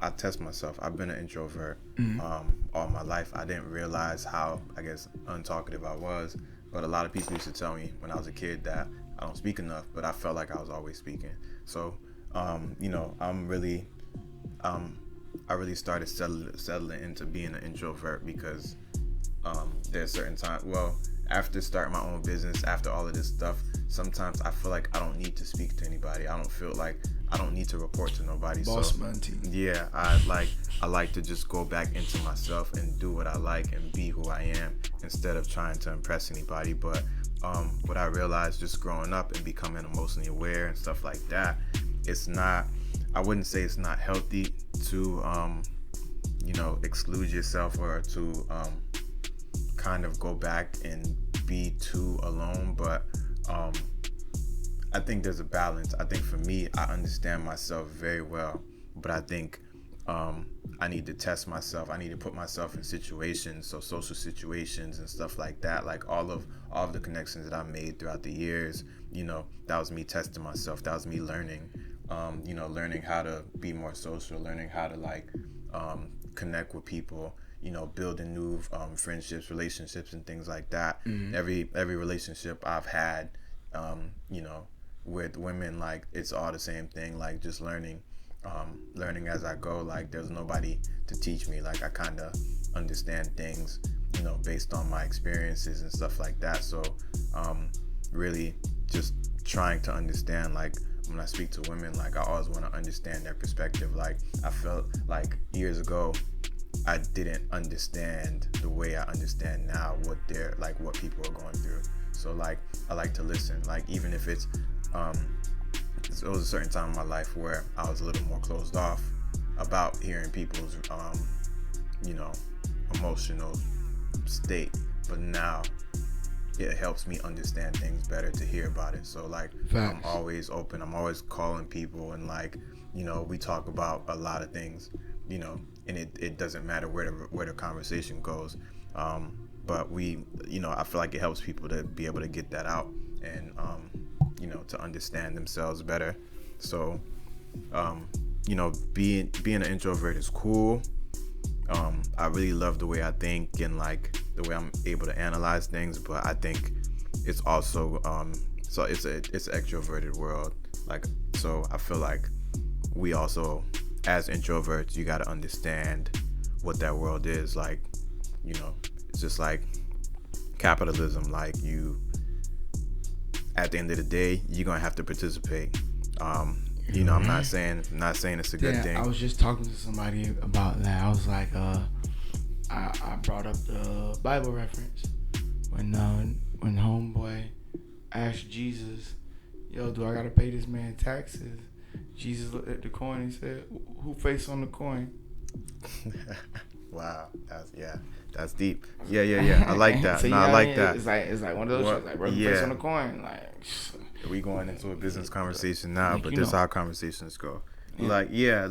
Speaker 2: I test myself. I've been an introvert all my life. I didn't realize how, I guess, untalkative I was. But a lot of people used to tell me when I was a kid that I don't speak enough, but I felt like I was always speaking. So, I really started settling into being an introvert because there's certain times, after starting my own business, after all of this stuff, sometimes I feel like I don't need to speak to anybody. I don't feel like I don't need to report to nobody.
Speaker 3: Boss Monty.
Speaker 2: Yeah, I like to just go back into myself and do what I like and be who I am instead of trying to impress anybody. But what I realized just growing up and becoming emotionally aware and stuff like that, I wouldn't say it's not healthy to exclude yourself or to kind of go back and be too alone, but I think there's a balance. I think for me, I understand myself very well, but I think I need to test myself. I need to put myself in situations, so social situations and stuff like that. Like all of the connections that I made throughout the years, that was me testing myself. That was me learning, learning how to be more social, learning how to connect with people, building new friendships, relationships, and things like that. Mm-hmm. Every relationship I've had, with women, it's all the same thing, just learning as I go. There's nobody to teach me. I kind of understand things, based on my experiences and stuff like that. So really just trying to understand, when I speak to women, I always want to understand their perspective. I felt years ago I didn't understand the way I understand now what people are going through. So I like to listen, even if it was a certain time in my life where I was a little more closed off about hearing people's emotional state, but now it helps me understand things better to hear about it. So I'm always open, I'm always calling people, and we talk about a lot of things, and it doesn't matter where the conversation goes, but I feel like it helps people to be able to get that out and to understand themselves better. So being an introvert is cool. I really love the way I think and the way I'm able to analyze things, but I think it's also so it's an extroverted world. So I feel like we also, as introverts, you got to understand what that world is. It's just like capitalism. You, at the end of the day, you're gonna have to participate. I'm not saying it's a good thing.
Speaker 3: I was just talking to somebody about that. I was like, I brought up the Bible reference when homeboy asked Jesus, "Yo, do I gotta pay this man taxes?" Jesus looked at the coin and said, "Who face on the coin?"
Speaker 2: Wow, that's deep. Yeah. I like that.
Speaker 3: So,
Speaker 2: I like that.
Speaker 3: It's like one of those shit, bro, who face on the coin?
Speaker 2: We going into a business conversation now, but this is how conversations go.
Speaker 3: Yeah.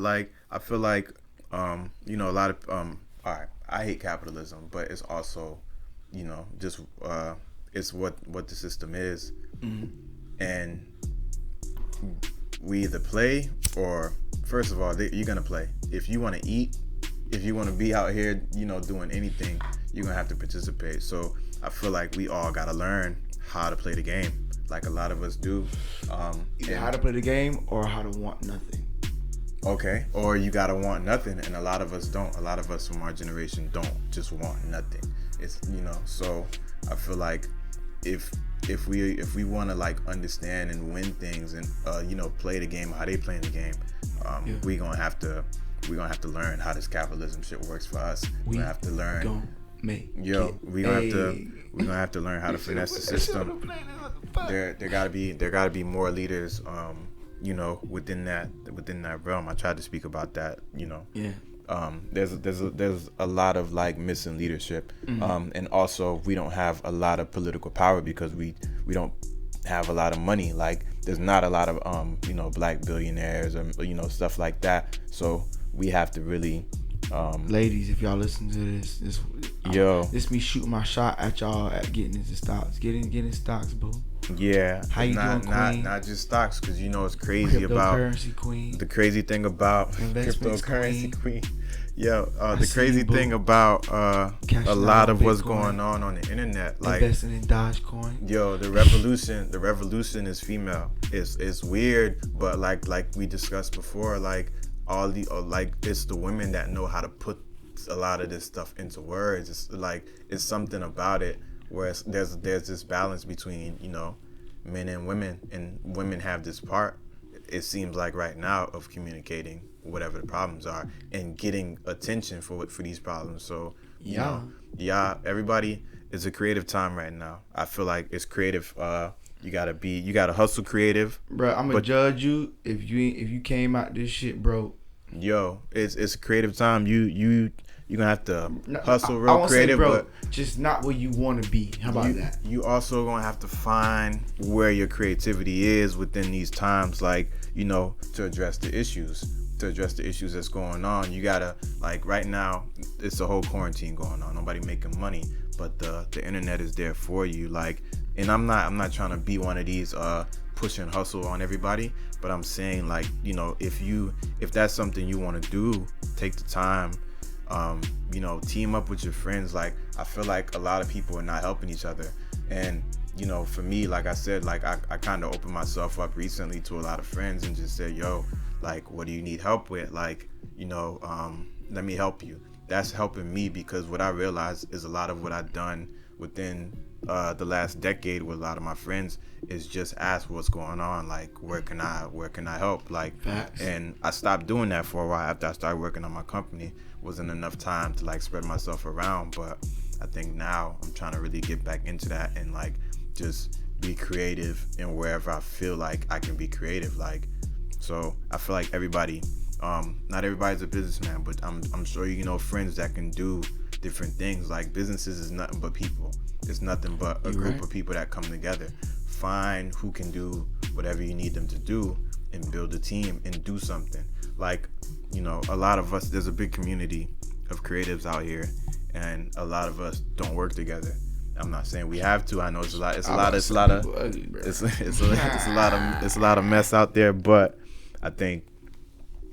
Speaker 2: I feel like a lot of all right, I hate capitalism, but it's also just it's what the system is. Mm-hmm. And we either play, or first of all, you're gonna play. If you want to eat, if you want to be out here doing anything, you're gonna have to participate. So I feel like we all gotta learn how to play the game, a lot of us do.
Speaker 3: Either how to play the game or how to want nothing.
Speaker 2: Okay, or you gotta want nothing, and a lot of us don't. A lot of us from our generation don't just want nothing. It's so I feel like if we want to like understand and win things and play the game how they playing the game, we gonna have to learn how this capitalism shit works for us. We gonna have to learn. We gonna have to learn how to finesse the system. There gotta be more leaders. Within that realm. I tried to speak about that. There's a lot of like missing leadership, and also we don't have a lot of political power because we don't have a lot of money. Like there's not a lot of black billionaires or stuff like that. So we have to really.
Speaker 3: Ladies, if y'all listen to this me shooting my shot at y'all at getting into stocks, getting stocks, boo.
Speaker 2: Yeah,
Speaker 3: how you doing, Queen?
Speaker 2: Not just stocks, because it's crazy
Speaker 3: cryptocurrency queen.
Speaker 2: The crazy thing about cryptocurrency queen. The crazy thing about a lot of what's going on the internet, like
Speaker 3: investing in Dogecoin.
Speaker 2: The revolution is female. It's weird, but like we discussed before, like all the it's the women that know how to put a lot of this stuff into words. It's like it's something about it where there's this balance between men and women have this part, it seems like right now, of communicating whatever the problems are and getting attention for these problems. So everybody, it's a creative time right now. I feel like it's creative. You gotta hustle creative,
Speaker 3: bro. I'm gonna judge you if you came out this shit, bro.
Speaker 2: It's a creative time. You're gonna have to hustle real creative,
Speaker 3: bro,
Speaker 2: but
Speaker 3: just not where you want to be. How about that?
Speaker 2: You also gonna have to find where your creativity is within these times, like to address the issues that's going on. You gotta, like, right now it's a whole quarantine going on. Nobody making money, but the internet is there for you. Like, and I'm not trying to be one of these push and hustle on everybody, but I'm saying, like, if that's something you want to do, take the time. Team up with your friends. Like, I feel like a lot of people are not helping each other, and for me, like I said, like I kind of opened myself up recently to a lot of friends and just said, like, what do you need help with? Like, let me help you. That's helping me, because what I realized is a lot of what I've done within the last decade with a lot of my friends is just ask what's going on, like where can I help, like.
Speaker 3: Facts.
Speaker 2: And I stopped doing that for a while after I started working on my company. Wasn't enough time to like spread myself around, but I think now I'm trying to really get back into that and like just be creative in wherever I feel like I can be creative. Like, so I feel like everybody, not everybody's a businessman, but I'm sure friends that can do different things. Like, businesses is nothing but people. It's nothing but a group of people that come together. Find who can do whatever you need them to do and build a team and do something. Like, a lot of us, there's a big community of creatives out here, and a lot of us don't work together. I'm not saying we have to. I know it's a lot of mess out there, but I think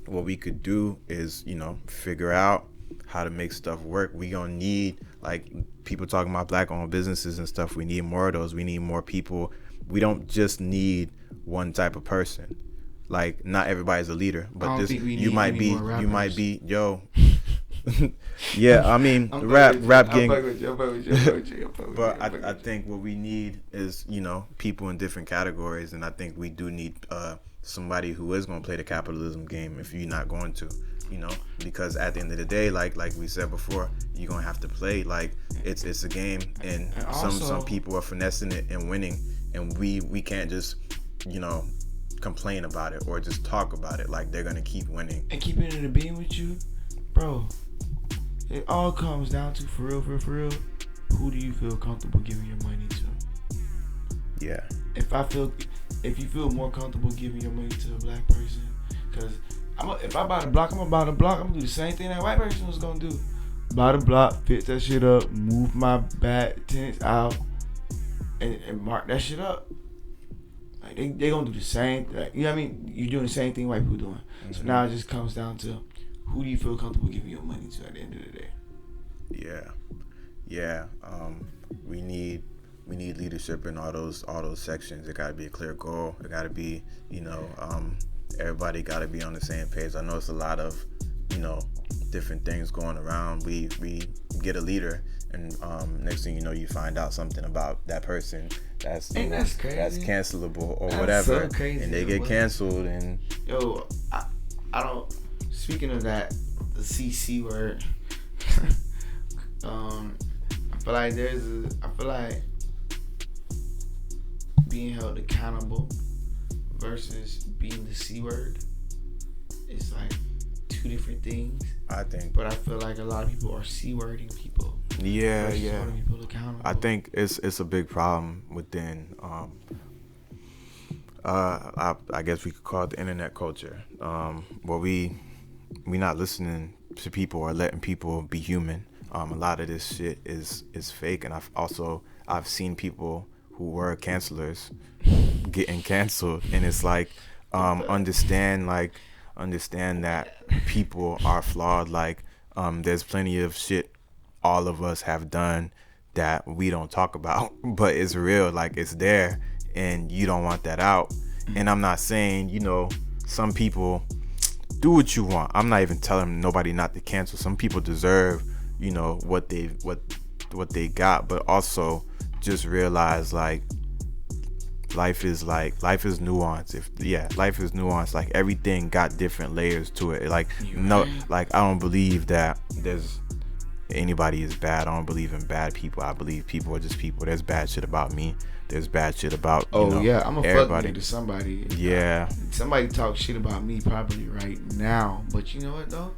Speaker 2: what we could do is, figure out how to make stuff work. We gonna need, like, people talking about black-owned businesses and stuff. We need more of those. We need more people. We don't just need one type of person. Like, not everybody's a leader, but this you might be. Yeah, I mean, rap gang. But I think what we need is, people in different categories, and I think we do need somebody who is going to play the capitalism game if you're not going to, because at the end of the day, like we said before, you're going to have to play. Like, it's a game, and some people are finessing it and winning, and we can't just, complain about it or just talk about it. Like, they're going to keep winning.
Speaker 3: And keeping it a being with you, bro, it all comes down to, for real, who do you feel comfortable giving your money to?
Speaker 2: Yeah.
Speaker 3: If you feel more comfortable giving your money to a black person, because if I buy the block, I'm gonna buy the block. I'm gonna do the same thing that white person was gonna do. Buy the block, fix that shit up, move my back tenants out, and mark that shit up. Like, they gonna do the same. Like, you know what I mean? You're doing the same thing white people doing. Mm-hmm. So now it just comes down to, who do you feel comfortable giving your money to at the end of the day?
Speaker 2: Yeah. We need leadership in all those sections. It gotta be a clear goal. It gotta be, everybody got to be on the same page. I know it's a lot of, different things going around. We get a leader, and next thing you know, you find out something about that person that's
Speaker 3: that's crazy.
Speaker 2: That's cancelable or
Speaker 3: That's
Speaker 2: whatever,
Speaker 3: so crazy.
Speaker 2: and they get canceled. And
Speaker 3: yo, I don't. Speaking of that, the CC word. I feel like being held accountable versus being the C word is like two different things.
Speaker 2: I think,
Speaker 3: but I feel like a lot of people are C-wording people.
Speaker 2: Yeah.
Speaker 3: Holding people accountable.
Speaker 2: I think it's a big problem within. I guess we could call it the internet culture. Where we not listening to people or letting people be human. A lot of this shit is fake, and I've seen people who were cancelers getting canceled, and it's like understand that people are flawed. Like there's plenty of shit all of us have done that we don't talk about, but it's real. Like it's there, and you don't want that out. And I'm not saying some people do what you want. I'm not even telling nobody not to cancel. Some people deserve what they got, but also just realize like life is nuanced. Life is nuanced. Like everything got different layers to it. Like I don't believe that there's anybody is bad. I don't believe in bad people. I believe people are just people. There's bad shit about me. There's bad shit about
Speaker 3: I'm a
Speaker 2: everybody.
Speaker 3: fuck nigga to somebody.
Speaker 2: Yeah.
Speaker 3: Somebody talk shit about me probably right now, but you know what though?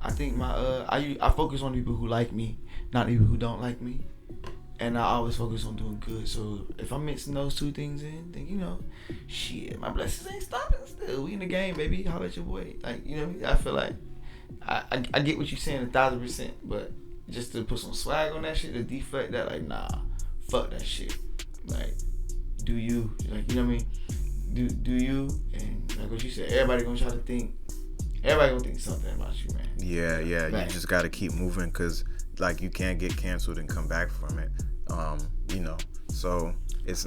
Speaker 3: I think I focus on people who like me, not people who don't like me. And I always focus on doing good. So if I'm mixing those two things in, then shit, my blessings ain't stopping still. We in the game, baby. Holla at your boy. Like, I feel like I get what you're saying 1,000%, but just to put some swag on that shit, to deflect that, like, nah, fuck that shit. Like, do you, like, you know what I mean? Do you, and like what you said, everybody gonna think something about you, man.
Speaker 2: Yeah.
Speaker 3: Back.
Speaker 2: You just gotta keep moving, cause like you can't get canceled and come back from it. So it's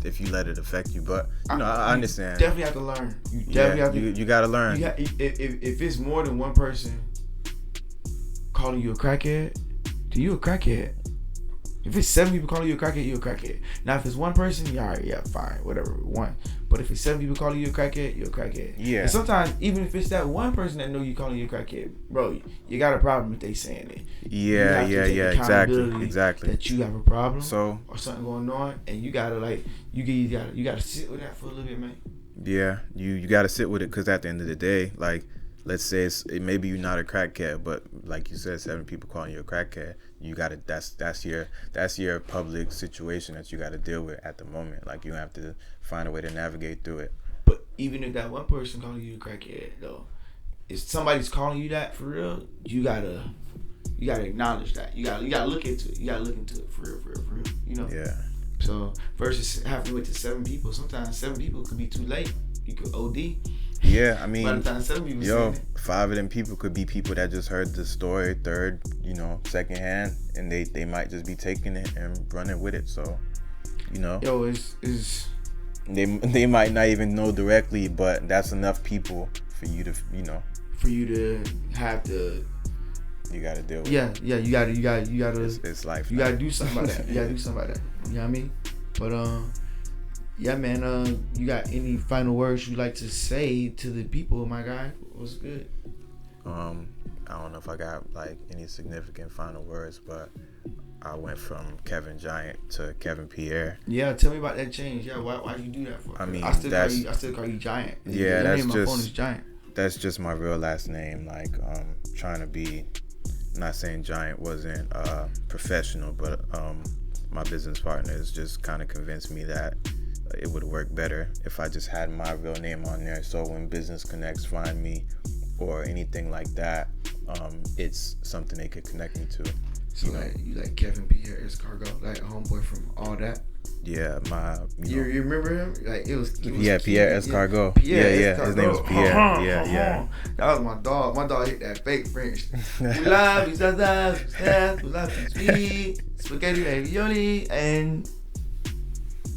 Speaker 2: if you let it affect you, but I understand.
Speaker 3: You definitely have to learn.
Speaker 2: You gotta learn.
Speaker 3: If it's more than one person calling you a crackhead, then you a crackhead. If it's 7 people calling you a crackhead, you're a crackhead. Now, if it's one person, you're alright, yeah, fine, whatever, one. But if it's 7 people calling you a crackhead, you're a crackhead.
Speaker 2: Yeah.
Speaker 3: And sometimes, even if it's that one person that know you calling you a crackhead, bro, you got a problem if they saying it.
Speaker 2: Yeah, exactly.
Speaker 3: That you have a problem,
Speaker 2: or
Speaker 3: something going on, and you gotta you gotta sit with that for a little bit, man. Yeah,
Speaker 2: you gotta sit with it, because at the end of the day, like, let's say maybe you're not a crackhead, but like you said, 7 people calling you a crackhead, you gotta that's your public situation that you gotta deal with at the moment. Like, you have to find a way to navigate through it.
Speaker 3: But even if that one person calling you a crackhead, though, if somebody's calling you that for real, you gotta acknowledge that. You gotta look into it. You gotta look into it for real.
Speaker 2: Yeah.
Speaker 3: So versus having to wait to 7 people, sometimes 7 people could be too late. You could OD.
Speaker 2: Yeah, I mean,
Speaker 3: by the time 7 people
Speaker 2: 5 of them people could be people that just heard the story third, second hand, and they might just be taking it and running with it. So,
Speaker 3: it's
Speaker 2: they might not even know directly, but that's enough people for you to
Speaker 3: have to.
Speaker 2: You gotta deal with it.
Speaker 3: Yeah, you gotta.
Speaker 2: It's life.
Speaker 3: You gotta do something about that. You know what I mean? But yeah, man. You got any final words you like to say to the people, my guy? What's good?
Speaker 2: I don't know if I got like any significant final words, but I went from Kevin Giant to Kevin Pierre.
Speaker 3: Yeah, tell me about that change. Yeah, why you do that for?
Speaker 2: I mean,
Speaker 3: I still call you Giant.
Speaker 2: Yeah,
Speaker 3: that's just my phone is Giant.
Speaker 2: That's just my real last name. Like, trying to be. I'm not saying Giant wasn't professional, but my business partners just kind of convinced me that it would work better if I just had my real name on there. So when business connects find me or anything like that, it's something they could connect me to.
Speaker 3: So you like Kevin Pierre Escargot, like a homeboy from all that.
Speaker 2: Yeah,
Speaker 3: you remember him? Like it was
Speaker 2: Pierre Escargot.
Speaker 3: Yeah,
Speaker 2: his name was Pierre. Yeah.
Speaker 3: That was my dog. My dog hit that fake French. We love spaghetti ravioli, and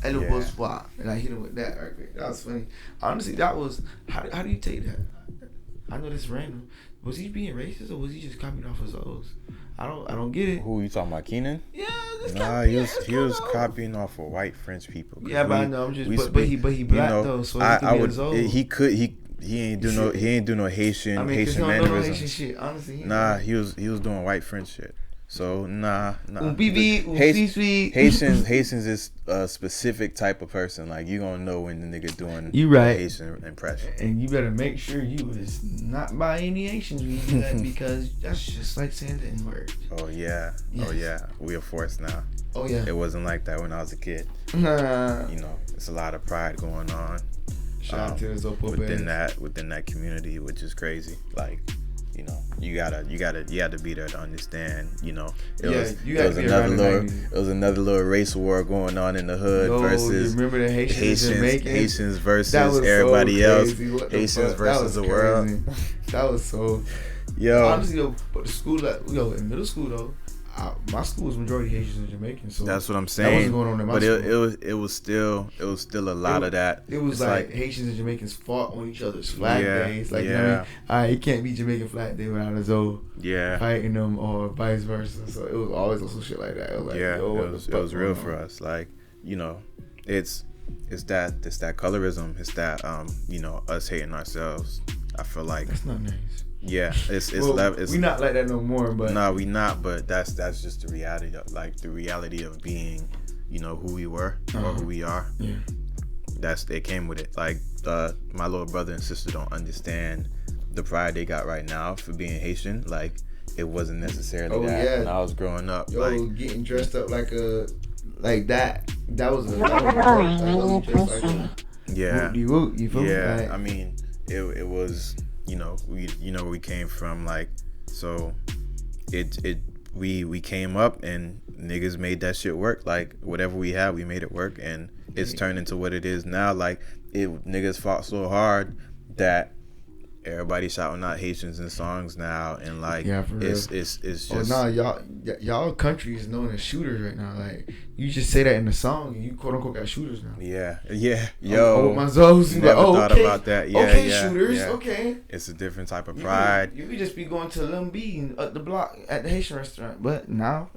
Speaker 3: That little
Speaker 2: Yeah.
Speaker 3: buzz spot. And I hit him with that right quick. That was funny. Honestly, that was how do you take that? I know this random. Was he being racist or was he just copying off his O's? I don't get it.
Speaker 2: Who you talking about, Keenan?
Speaker 3: Yeah, this
Speaker 2: Nah,
Speaker 3: guy,
Speaker 2: he was copying off of white French people.
Speaker 3: Yeah, but I know I'm just but he black though, so he could be his old.
Speaker 2: He ain't do no Haitian
Speaker 3: I mean,
Speaker 2: Haitian
Speaker 3: he don't know no
Speaker 2: mannerisms.
Speaker 3: Haitian shit. Honestly,
Speaker 2: Nah, he was doing white French shit. So nah.
Speaker 3: Haitians
Speaker 2: Haitians is a specific type of person. Like you gonna know when the nigga doing
Speaker 3: You right.
Speaker 2: Haitian impression.
Speaker 3: And you better make sure you is not by any Haitians when you do that because that's just like saying the N-word.
Speaker 2: Oh yeah.
Speaker 3: Yes.
Speaker 2: Oh yeah. We are forced now.
Speaker 3: Oh yeah.
Speaker 2: It wasn't like that when I was a kid.
Speaker 3: Nah.
Speaker 2: You know, it's a lot of pride going on.
Speaker 3: Shout out to the Zopo
Speaker 2: within
Speaker 3: bands.
Speaker 2: within that community, which is crazy. Like, you know, you had to be there to understand. You know, it was another little race war going on in the hood versus
Speaker 3: you remember the
Speaker 2: Haitians versus everybody else. Haitians versus the world.
Speaker 3: That was so.
Speaker 2: Yo,
Speaker 3: honestly though, but the school in middle school though, my school was majority Haitians and Jamaicans. So
Speaker 2: that's what I'm saying.
Speaker 3: That wasn't going on in my school.
Speaker 2: It was still a lot of that.
Speaker 3: It was like Haitians and Jamaicans fought on each other's flag days. Like, you know what I mean? All right, it can't be Jamaican flag day without a Zoe fighting them or vice versa. So it was always also shit like that. It was like,
Speaker 2: it was real for us. Like, you know, it's that colorism. It's that you know, us hating ourselves. I feel like
Speaker 3: that's not nice.
Speaker 2: Yeah, it's
Speaker 3: we not like that no more, but
Speaker 2: nah, we not. But that's just the reality of being, you know, who we were or who we are.
Speaker 3: Yeah,
Speaker 2: it came with it. Like my little brother and sister don't understand the pride they got right now for being Haitian. Like it wasn't necessarily that when I was growing up.
Speaker 3: Yo,
Speaker 2: like
Speaker 3: getting dressed up like that. That was
Speaker 4: Roarr 98.7.
Speaker 2: Yeah,
Speaker 3: you feel me?
Speaker 2: Like, I mean, it was. You know, we came from, like, so we came up and niggas made that shit work. Like whatever we had, we made it work, and it's turned into what it is now. Like niggas fought so hard that everybody shouting out Haitians in songs now, and like it's just.
Speaker 3: Oh no, y'all country is known as shooters right now. Like you just say that in the song, and you quote unquote got shooters now.
Speaker 2: Yeah. Yo,
Speaker 3: with my Zoes,
Speaker 2: never thought
Speaker 3: okay.
Speaker 2: about that.
Speaker 3: Shooters.
Speaker 2: Yeah.
Speaker 3: Okay.
Speaker 2: It's a different type of pride.
Speaker 3: You could just be going to Lil B and up the block at the Haitian restaurant, but now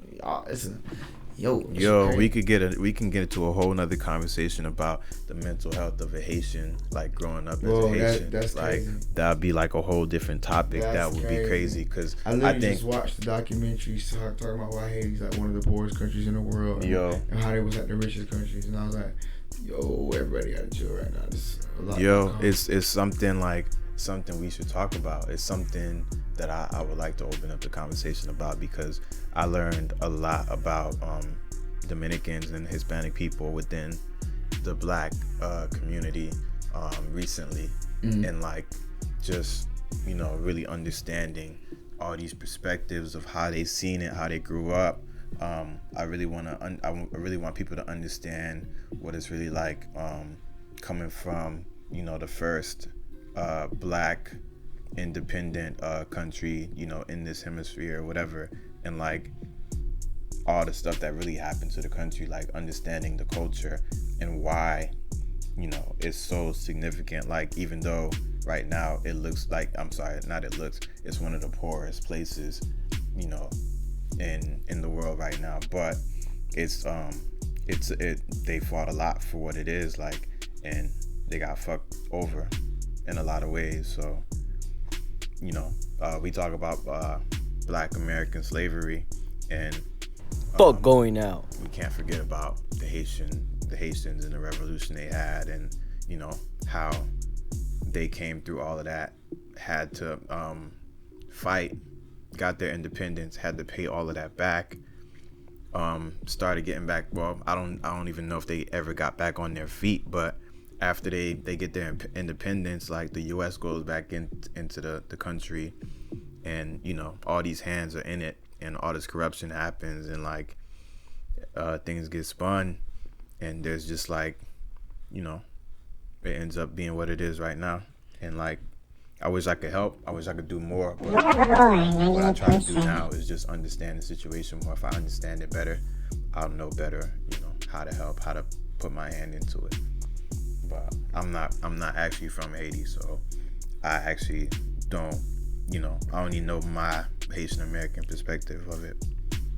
Speaker 2: we can get into a whole nother conversation about the mental health of a Haitian, like growing up as a Haitian.
Speaker 3: That's
Speaker 2: like
Speaker 3: crazy.
Speaker 2: That'd be like a whole different topic.
Speaker 3: That's
Speaker 2: that would be crazy because
Speaker 3: I think just watched the documentary talking about why Haiti's like one of the poorest countries in the world. And how they was like the richest countries, and I was like, everybody gotta chill right now. This is a lot
Speaker 2: it's something we should talk about. It's something that I would like to open up the conversation about because I learned a lot about Dominicans and Hispanic people within the black community recently, and like just, you know, really understanding all these perspectives of how they seen it, how they grew up. I really want people to understand what it's really like coming from, you know, the first black independent country, you know, in this hemisphere or whatever, and like all the stuff that really happened to the country, like understanding the culture and why, you know, it's so significant. Like even though right now it's one of the poorest places, you know, in the world right now, but they fought a lot for what it is, like, and they got fucked over in a lot of ways. So, you know, we talk about black American slavery, and
Speaker 5: going out.
Speaker 2: We can't forget about the Haitians and the revolution they had, and you know how they came through all of that, had to fight, got their independence, had to pay all of that back, started getting back. Well, I don't even know if they ever got back on their feet, but after they get their independence, like the U.S. goes back into the country, and you know all these hands are in it, and all this corruption happens, and like things get spun, and there's just like, you know, it ends up being what it is right now. And like, I wish I could help. I wish I could do more. But what I try to do now is just understand the situation more. If I understand it better, I'll know better, you know, how to help, how to put my hand into it. But I'm not actually from Haiti, so I actually don't, I only know my Haitian American perspective of it.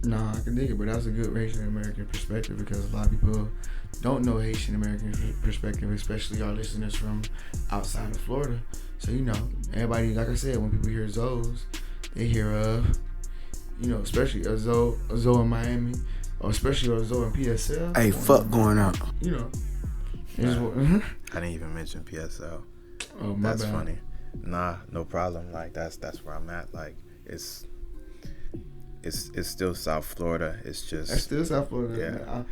Speaker 3: Nah, I can dig it, but that's a good Haitian American perspective because a lot of people don't know Haitian American perspective, especially our listeners from outside of Florida. So, everybody, like I said, when people hear Zoes, they hear especially a Zoe in Miami, or especially a Zoe in PSL.
Speaker 1: Hey, fuck going out.
Speaker 2: I didn't even mention PSL.
Speaker 3: Oh, my
Speaker 2: That's
Speaker 3: bad.
Speaker 2: funny. Nah, no problem. Like that's where I'm at. Like it's still South Florida. It's just
Speaker 3: That's still South Florida.
Speaker 2: Yeah.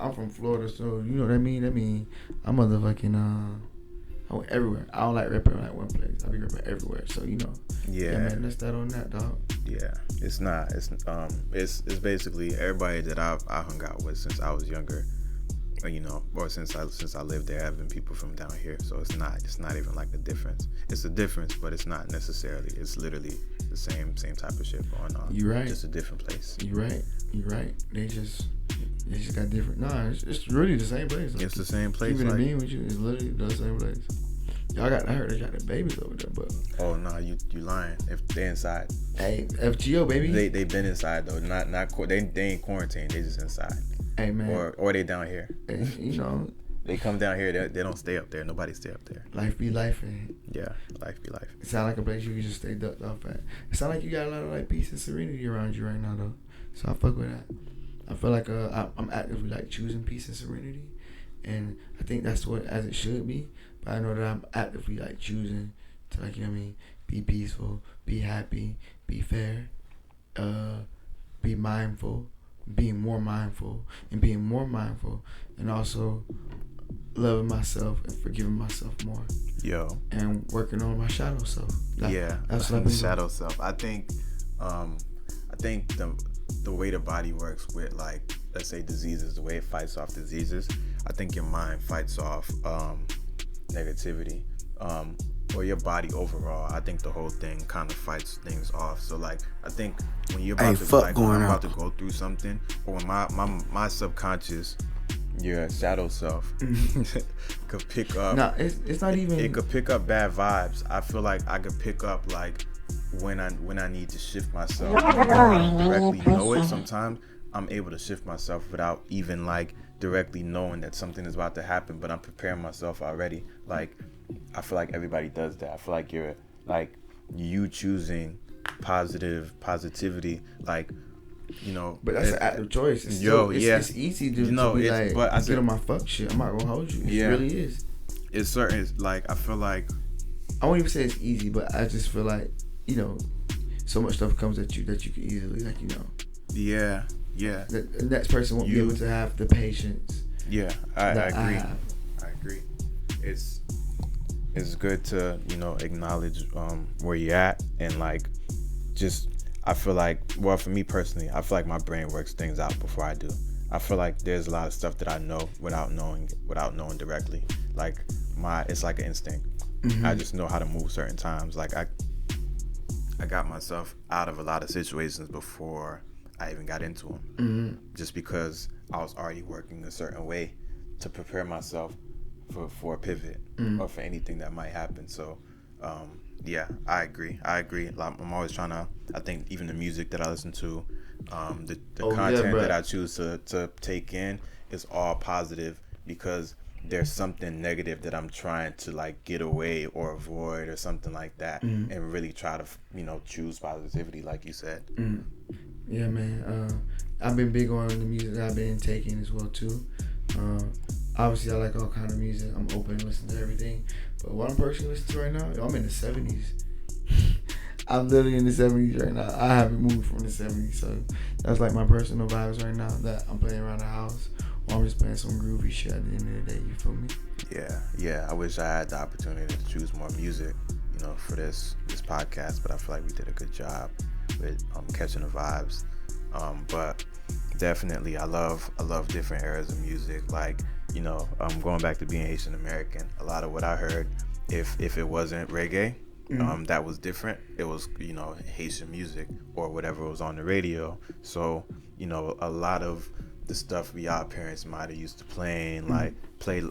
Speaker 3: I'm from Florida, so you know what I mean. I'm motherfucking I went everywhere. I don't like rapping like one place. I be rapping everywhere. So
Speaker 2: yeah,
Speaker 3: man, that's that on that, dog.
Speaker 2: Yeah, it's not. It's basically everybody that I hung out with since I was younger, or since I lived there. Have been people from down here, so it's not even like a difference. It's a difference, but it's not necessarily. It's literally the same type of shit going on.
Speaker 3: You right.
Speaker 2: Just a different place.
Speaker 3: You right. They just got different. Nah, it's really the same place. Like,
Speaker 2: It's the same place.
Speaker 3: Keeping it mean with you, it's literally the same place. I heard they got the babies over there, but
Speaker 2: Oh no, you lying. If they inside,
Speaker 3: hey, FGO baby.
Speaker 2: they been inside though. Not they ain't quarantined. They just inside.
Speaker 3: Hey man.
Speaker 2: Or they down here.
Speaker 3: Hey,
Speaker 2: They come down here. They don't stay up there. Nobody stay up there.
Speaker 3: life be life, and
Speaker 2: Yeah, life be life.
Speaker 3: it sound like a place you can just stay ducked off at. It sound like you got a lot of like peace and serenity around you right now though. So I fuck with that. I feel like I'm actively like choosing peace and serenity, and I think that's what as it should be. But I know that I'm actively like choosing to like be peaceful, be happy, be fair, be mindful, being more mindful, and also loving myself and forgiving myself more.
Speaker 2: Yo.
Speaker 3: And working on my shadow self. That's what I've
Speaker 2: the
Speaker 3: been
Speaker 2: shadow self. I think the way the body works with, like, let's say diseases, the way it fights off diseases, I think your mind fights off negativity, or your body overall. I think the whole thing kind of fights things off. So like, I think when you're about to go through something, or when my subconscious, your shadow self could pick up.
Speaker 3: No, it's not even.
Speaker 2: It could pick up bad vibes. I feel like I could pick up like when I need to shift myself. I don't directly know it. Sometimes I'm able to shift myself without even like directly knowing that something is about to happen, but I'm preparing myself already. Like, I feel like everybody does that. I feel like you're like you choosing positivity, like.
Speaker 3: But that's an active choice. It's easy to be like, get on my fuck shit. I'm not gonna hold you. It really is.
Speaker 2: It's certain. It's like, I feel like,
Speaker 3: I won't even say it's easy, but I just feel like, so much stuff comes at you that you can easily, like,
Speaker 2: Yeah.
Speaker 3: The next person won't be able to have the patience.
Speaker 2: Yeah, I agree.
Speaker 3: I
Speaker 2: agree. It's good to, acknowledge where you're at, and like, just, I feel like, well, for me personally, I feel like my brain works things out before I do. I feel like there's a lot of stuff that I know without knowing directly. Like, it's like an instinct. Mm-hmm. I just know how to move certain times. Like, I got myself out of a lot of situations before I even got into them. Mm-hmm. Just because I was already working a certain way to prepare myself for a pivot, or for anything that might happen. So, yeah, I agree. I'm always trying to, I think even the music that I listen to, the content that I choose to take in is all positive, because there's something negative that I'm trying to like get away or avoid or something like that, and really try to, choose positivity, like you said.
Speaker 3: Yeah, man. I've been big on the music that I've been taking as well too. Obviously, I like all kind of music. I'm open to listen to everything. But what I'm personally listening to right now, I'm in the 70s. I'm literally in the 70s right now. I haven't moved from the 70s, so that's like my personal vibes right now that I'm playing around the house. Or I'm just playing some groovy shit at the end of the day. You feel me?
Speaker 2: Yeah. I wish I had the opportunity to choose more music, for this podcast. But I feel like we did a good job with catching the vibes. But definitely, I love different eras of music. Like, going back to being Haitian American, a lot of what I heard, if it wasn't reggae, that was different. It was, Haitian music or whatever was on the radio. So, a lot of the stuff y'all parents might have used to playing, like play.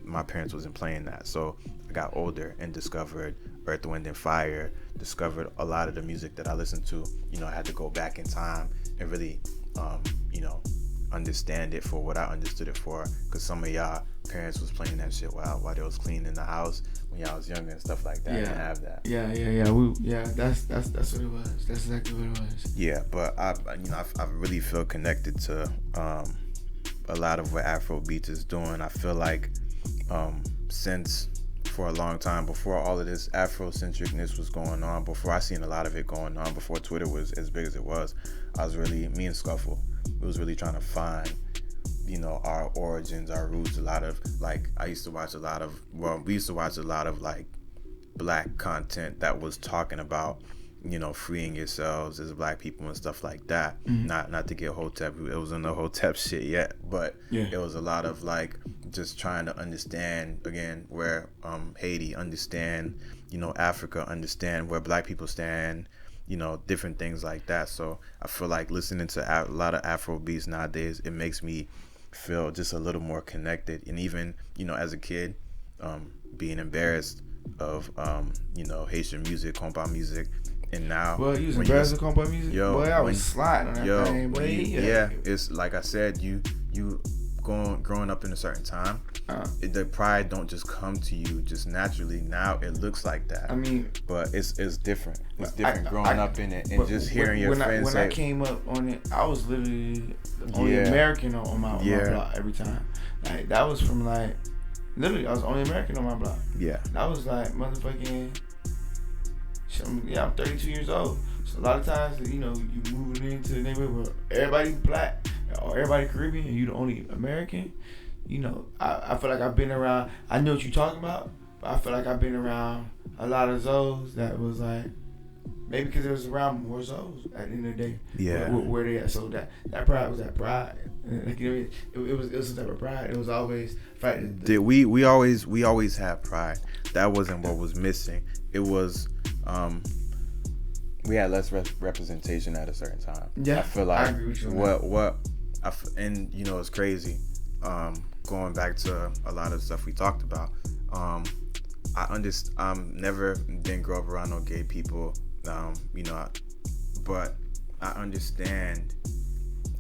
Speaker 2: My parents wasn't playing that, so I got older and discovered Earth, Wind, and Fire. Discovered a lot of the music that I listened to. I had to go back in time and really, understand it for what I understood it for. Because some of y'all parents was playing that shit while they was cleaning the house when y'all was younger and stuff like that. I didn't have that.
Speaker 3: That's what it was. That's exactly what it was.
Speaker 2: Yeah, but I really feel connected to a lot of what Afro beats is doing. I feel like since for a long time, before all of this Afrocentricness was going on, before I seen a lot of it going on, before Twitter was as big as it was, me and Scuffle, we was really trying to find, our origins, our roots. A lot of, like, we used to watch a lot of like black content that was talking about, freeing yourselves as black people and stuff like that. Not to get Hotep, it wasn't no Hotep shit yet, but it was a lot of like just trying to understand again where Haiti, understand Africa, understand where black people stand, different things like that. So I feel like listening to a lot of Afro beats nowadays, it makes me feel just a little more connected. And even as a kid, being embarrassed of Haitian music, compa music. And now,
Speaker 3: well, you was embarrassed of compa music? Boy, I was sliding on that thing, boy.
Speaker 2: It's like I said, you growing up in a certain time, the pride don't just come to you just naturally. Now it looks like that. I mean, but it's different. It's different growing up in it and just hearing your friends
Speaker 3: when
Speaker 2: say.
Speaker 3: When I came up on it, I was literally the only American on my block every time. Like that was from like literally I was the only American on my block. Yeah, that was like motherfucking. I'm 32 years old. So a lot of times, you moving into the neighborhood where everybody's black or everybody Caribbean and you the only American. I feel like I've been around. I know what you're talking about, but I feel like I've been around a lot of those that was like maybe because it was around more Zoes at the end of the day. Yeah, where they at? So that pride was that pride. Like, it was some type of pride. It was always fighting.
Speaker 2: We always have pride. That wasn't what was missing. It was we had less representation at a certain time. Yeah, I feel like I agree with you and it's crazy. Going back to a lot of stuff we talked about. Never didn't grow up around no gay people. But I understand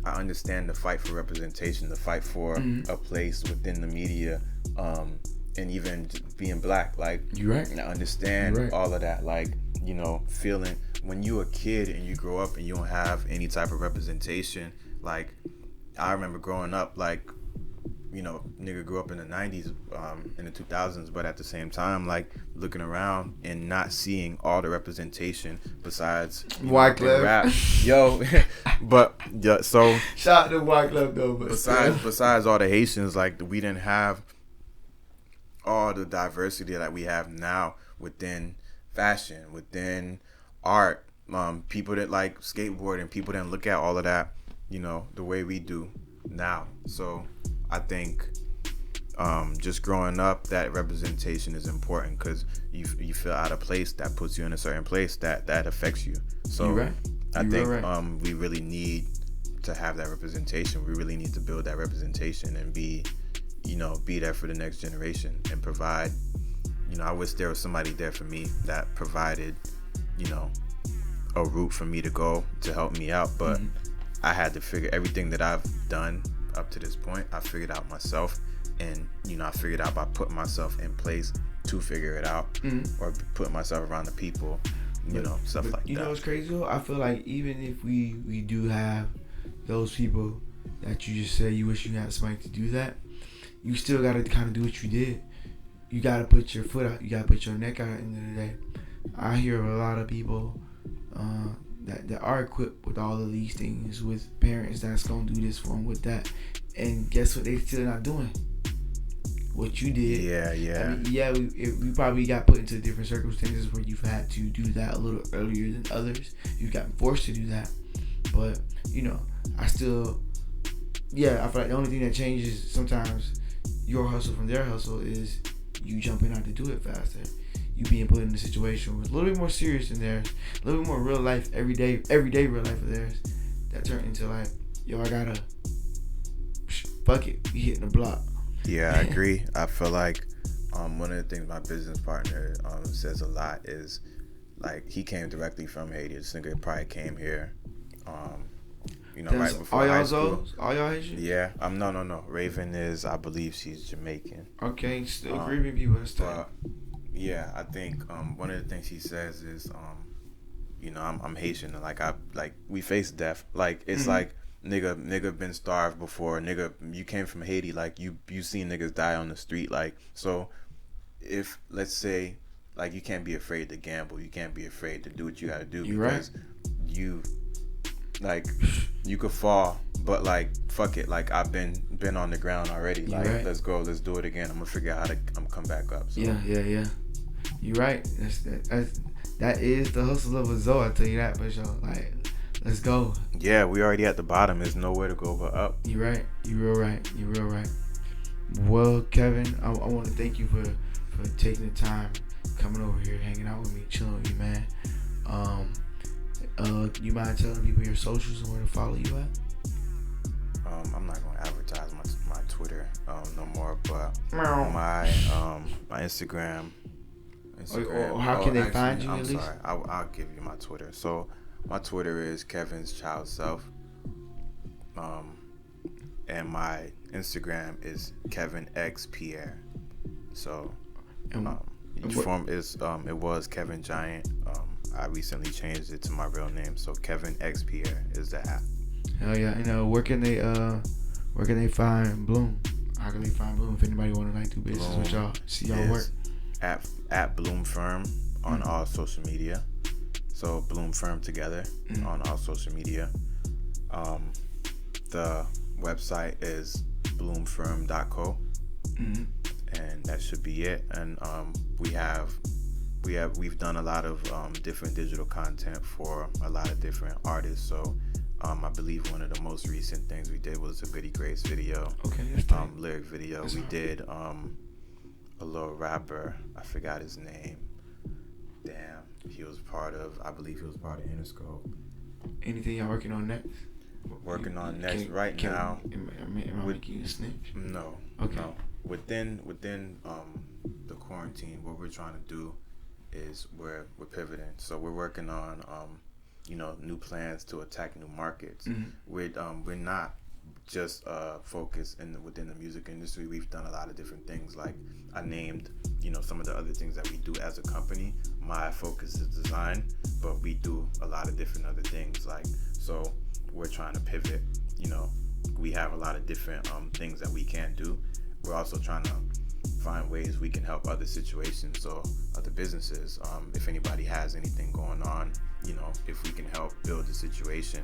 Speaker 2: the fight for representation, the fight for a place within the media, and even being black. Like, you're right. I understand all of that. Like, feeling when you're a kid and you grow up and you don't have any type of representation. Like, I remember growing up, like, nigga grew up in the 90s, in the 2000s, but at the same time, like, looking around and not seeing all the representation besides rap. So
Speaker 3: shout out to Wyclef though. But
Speaker 2: besides all the Haitians, like, we didn't have all the diversity that we have now within fashion, within art. People that like skateboarding, people that look at all of that, the way we do now. So I think just growing up, that representation is important because you feel out of place. That puts you in a certain place that affects you. So I think we really need to have that representation. We really need to build that representation and be there for the next generation and provide. I wish there was somebody there for me that provided, a route for me to go to help me out. But I had to figure everything that I've done up to this point. I figured out myself, and I figured out by putting myself in place to figure it out, or put myself around the people, stuff like that.
Speaker 3: You know what's crazy though? I feel like even if we do have those people that you just say you wish you had somebody to do that, you still gotta kind of do what you did. You gotta put your foot out. You gotta put your neck out at the end of the day. I hear a lot of people that are equipped with all of these things, with parents that's gonna do this for them, with that, and guess what? They still not doing what you did. I mean, we probably got put into different circumstances where you've had to do that a little earlier than others. You've gotten forced to do that, but I still, I feel like the only thing that changes sometimes your hustle from their hustle is you jumping out to do it faster. You being put in a situation where it's a little bit more serious than theirs, a little bit more real life, everyday real life of theirs, that turn into like, yo, I gotta fuck it, we hitting the block.
Speaker 2: Yeah, I agree. I feel like one of the things my business partner says a lot is like he came directly from Haiti. This nigga probably came here, right before high school.
Speaker 3: All y'all Haitian?
Speaker 2: Yeah, no. Raven is, I believe she's Jamaican.
Speaker 3: Okay, still Caribbean people. That's tight.
Speaker 2: Yeah, I think one of the things he says is, I'm Haitian, and like we face death. Like it's like nigga been starved before. Nigga, you came from Haiti. Like you seen niggas die on the street. Like so, if let's say like you can't be afraid to gamble, you can't be afraid to do what you gotta do because you like you could fall, but like fuck it. Like I've been on the ground already. Like let's go, let's do it again. I'm gonna figure out how to come back up. So.
Speaker 3: Yeah. You right. That is the hustle of a Zoe. I tell you that for sure. Like, let's go.
Speaker 2: Yeah, we already at the bottom. There's nowhere to go but up.
Speaker 3: You right. You real right. Well, Kevin, I want to thank you for taking the time, coming over here, hanging out with me, chilling with you, man. You mind telling people your socials and where to follow you at?
Speaker 2: I'm not gonna advertise my Twitter no more, but my Instagram.
Speaker 3: How can they find you?
Speaker 2: I'm sorry. I'll give you my Twitter. So my Twitter is Kevin's Child Self. And my Instagram is Kevin X Pierre. So each form is it was Kevin Giant. I recently changed it to my real name, so Kevin X Pierre is the app.
Speaker 3: Hell yeah! Where can they find Bloom? How can they find Bloom if anybody want to do business with y'all? See y'all work.
Speaker 2: At Bloom Firm on all social media. So Bloom Firm together on all social media. The website is bloomfirm.co, and that should be it. And we've done a lot of different digital content for a lot of different artists. So I believe one of the most recent things we did was a Goody Grace video.
Speaker 3: Okay, that's
Speaker 2: lyric video. We did a little rapper, I forgot his name. Damn, I believe he was part of Interscope.
Speaker 3: Anything y'all working on next?
Speaker 2: Working on next right now.
Speaker 3: Am I making you a snitch?
Speaker 2: No.
Speaker 3: Okay.
Speaker 2: No. Within the quarantine, what we're trying to do is we're pivoting. So we're working on new plans to attack new markets. We're not just focused within the music industry. We've done a lot of different things. Like I named some of the other things that we do as a company. My focus is design, but we do a lot of different other things. Like so we're trying to pivot. We have a lot of different things that we can do. We're also trying to find ways we can help other situations, so other businesses, if anybody has anything going on, if we can help build a situation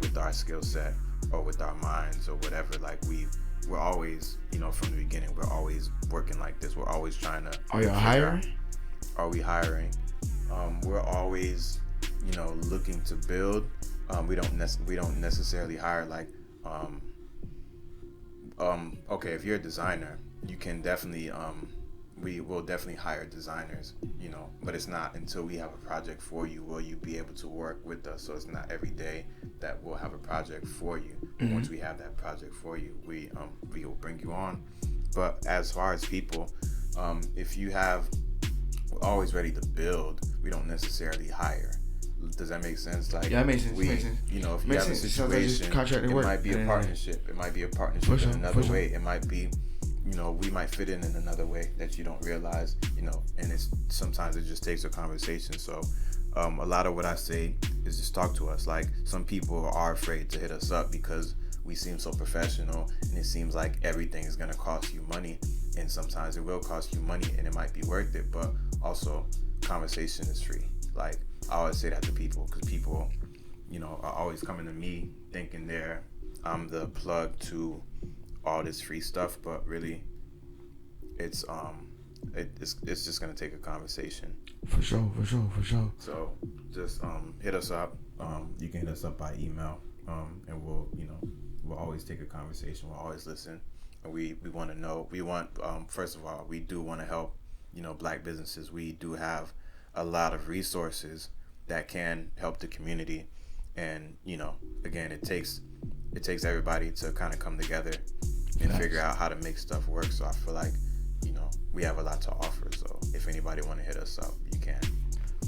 Speaker 2: with our skill set or with our minds or whatever. Like we're always, from the beginning, we're always working like this. We're always trying to.
Speaker 3: Are you hiring?
Speaker 2: Are we hiring? We're always, looking to build. We don't necessarily hire like, okay, if you're a designer, you can definitely, we will definitely hire designers, but it's not until we have a project for you will you be able to work with us. So it's not every day that we'll have a project for you. Once we have that project for you, we will bring you on. But as far as people, if you have, we're always ready to build. We don't necessarily hire. Does that make sense? Like,
Speaker 3: yeah, it makes sense.
Speaker 2: If you have a situation, it might be a partnership. It might be a partnership in another way. It might be, we might fit in another way that you don't realize, and sometimes it just takes a conversation. So a lot of what I say is just talk to us. Like some people are afraid to hit us up because we seem so professional and it seems like everything is going to cost you money, and sometimes it will cost you money and it might be worth it, but also conversation is free. Like I always say that to people because people, are always coming to me thinking I'm the plug to all this free stuff, but really it's just gonna take a conversation.
Speaker 3: For sure.
Speaker 2: So just hit us up. You can hit us up by email, and we'll always take a conversation. We'll always listen. And we want to know. We want first of all, we do want to help Black businesses. We do have a lot of resources that can help the community, and again, it takes it takes everybody to kind of come together and figure out how to make stuff work. So I feel like, you know, we have a lot to offer. So if anybody want to hit us up, you can.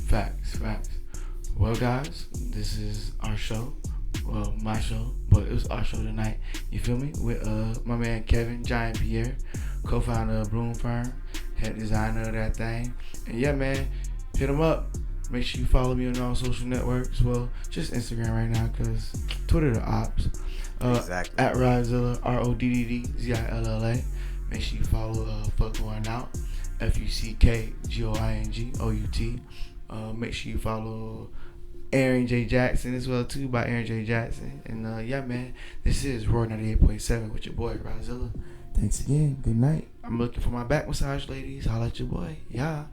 Speaker 3: Facts. Well, guys, this is our show. Well, my show, but it was our show tonight. You feel me? With my man Kevin Pierre, co-founder of Bloom Firm, head designer of that thing. And yeah, man, hit him up. Make sure you follow me on all social networks. Well, just Instagram right now, because Twitter the ops.
Speaker 2: Exactly.
Speaker 3: At Rodzilla, RODDDZILLA. Make sure you follow Fuck Going Out, FUCKGOINGOUT. Make sure you follow Aaron J. Jackson as well too, by Aaron J. Jackson. And yeah, man, this is Roarr 98.7 with your boy Rodzilla. Thanks again. Good night. I'm looking for my back massage ladies. Holla at your boy. Yeah.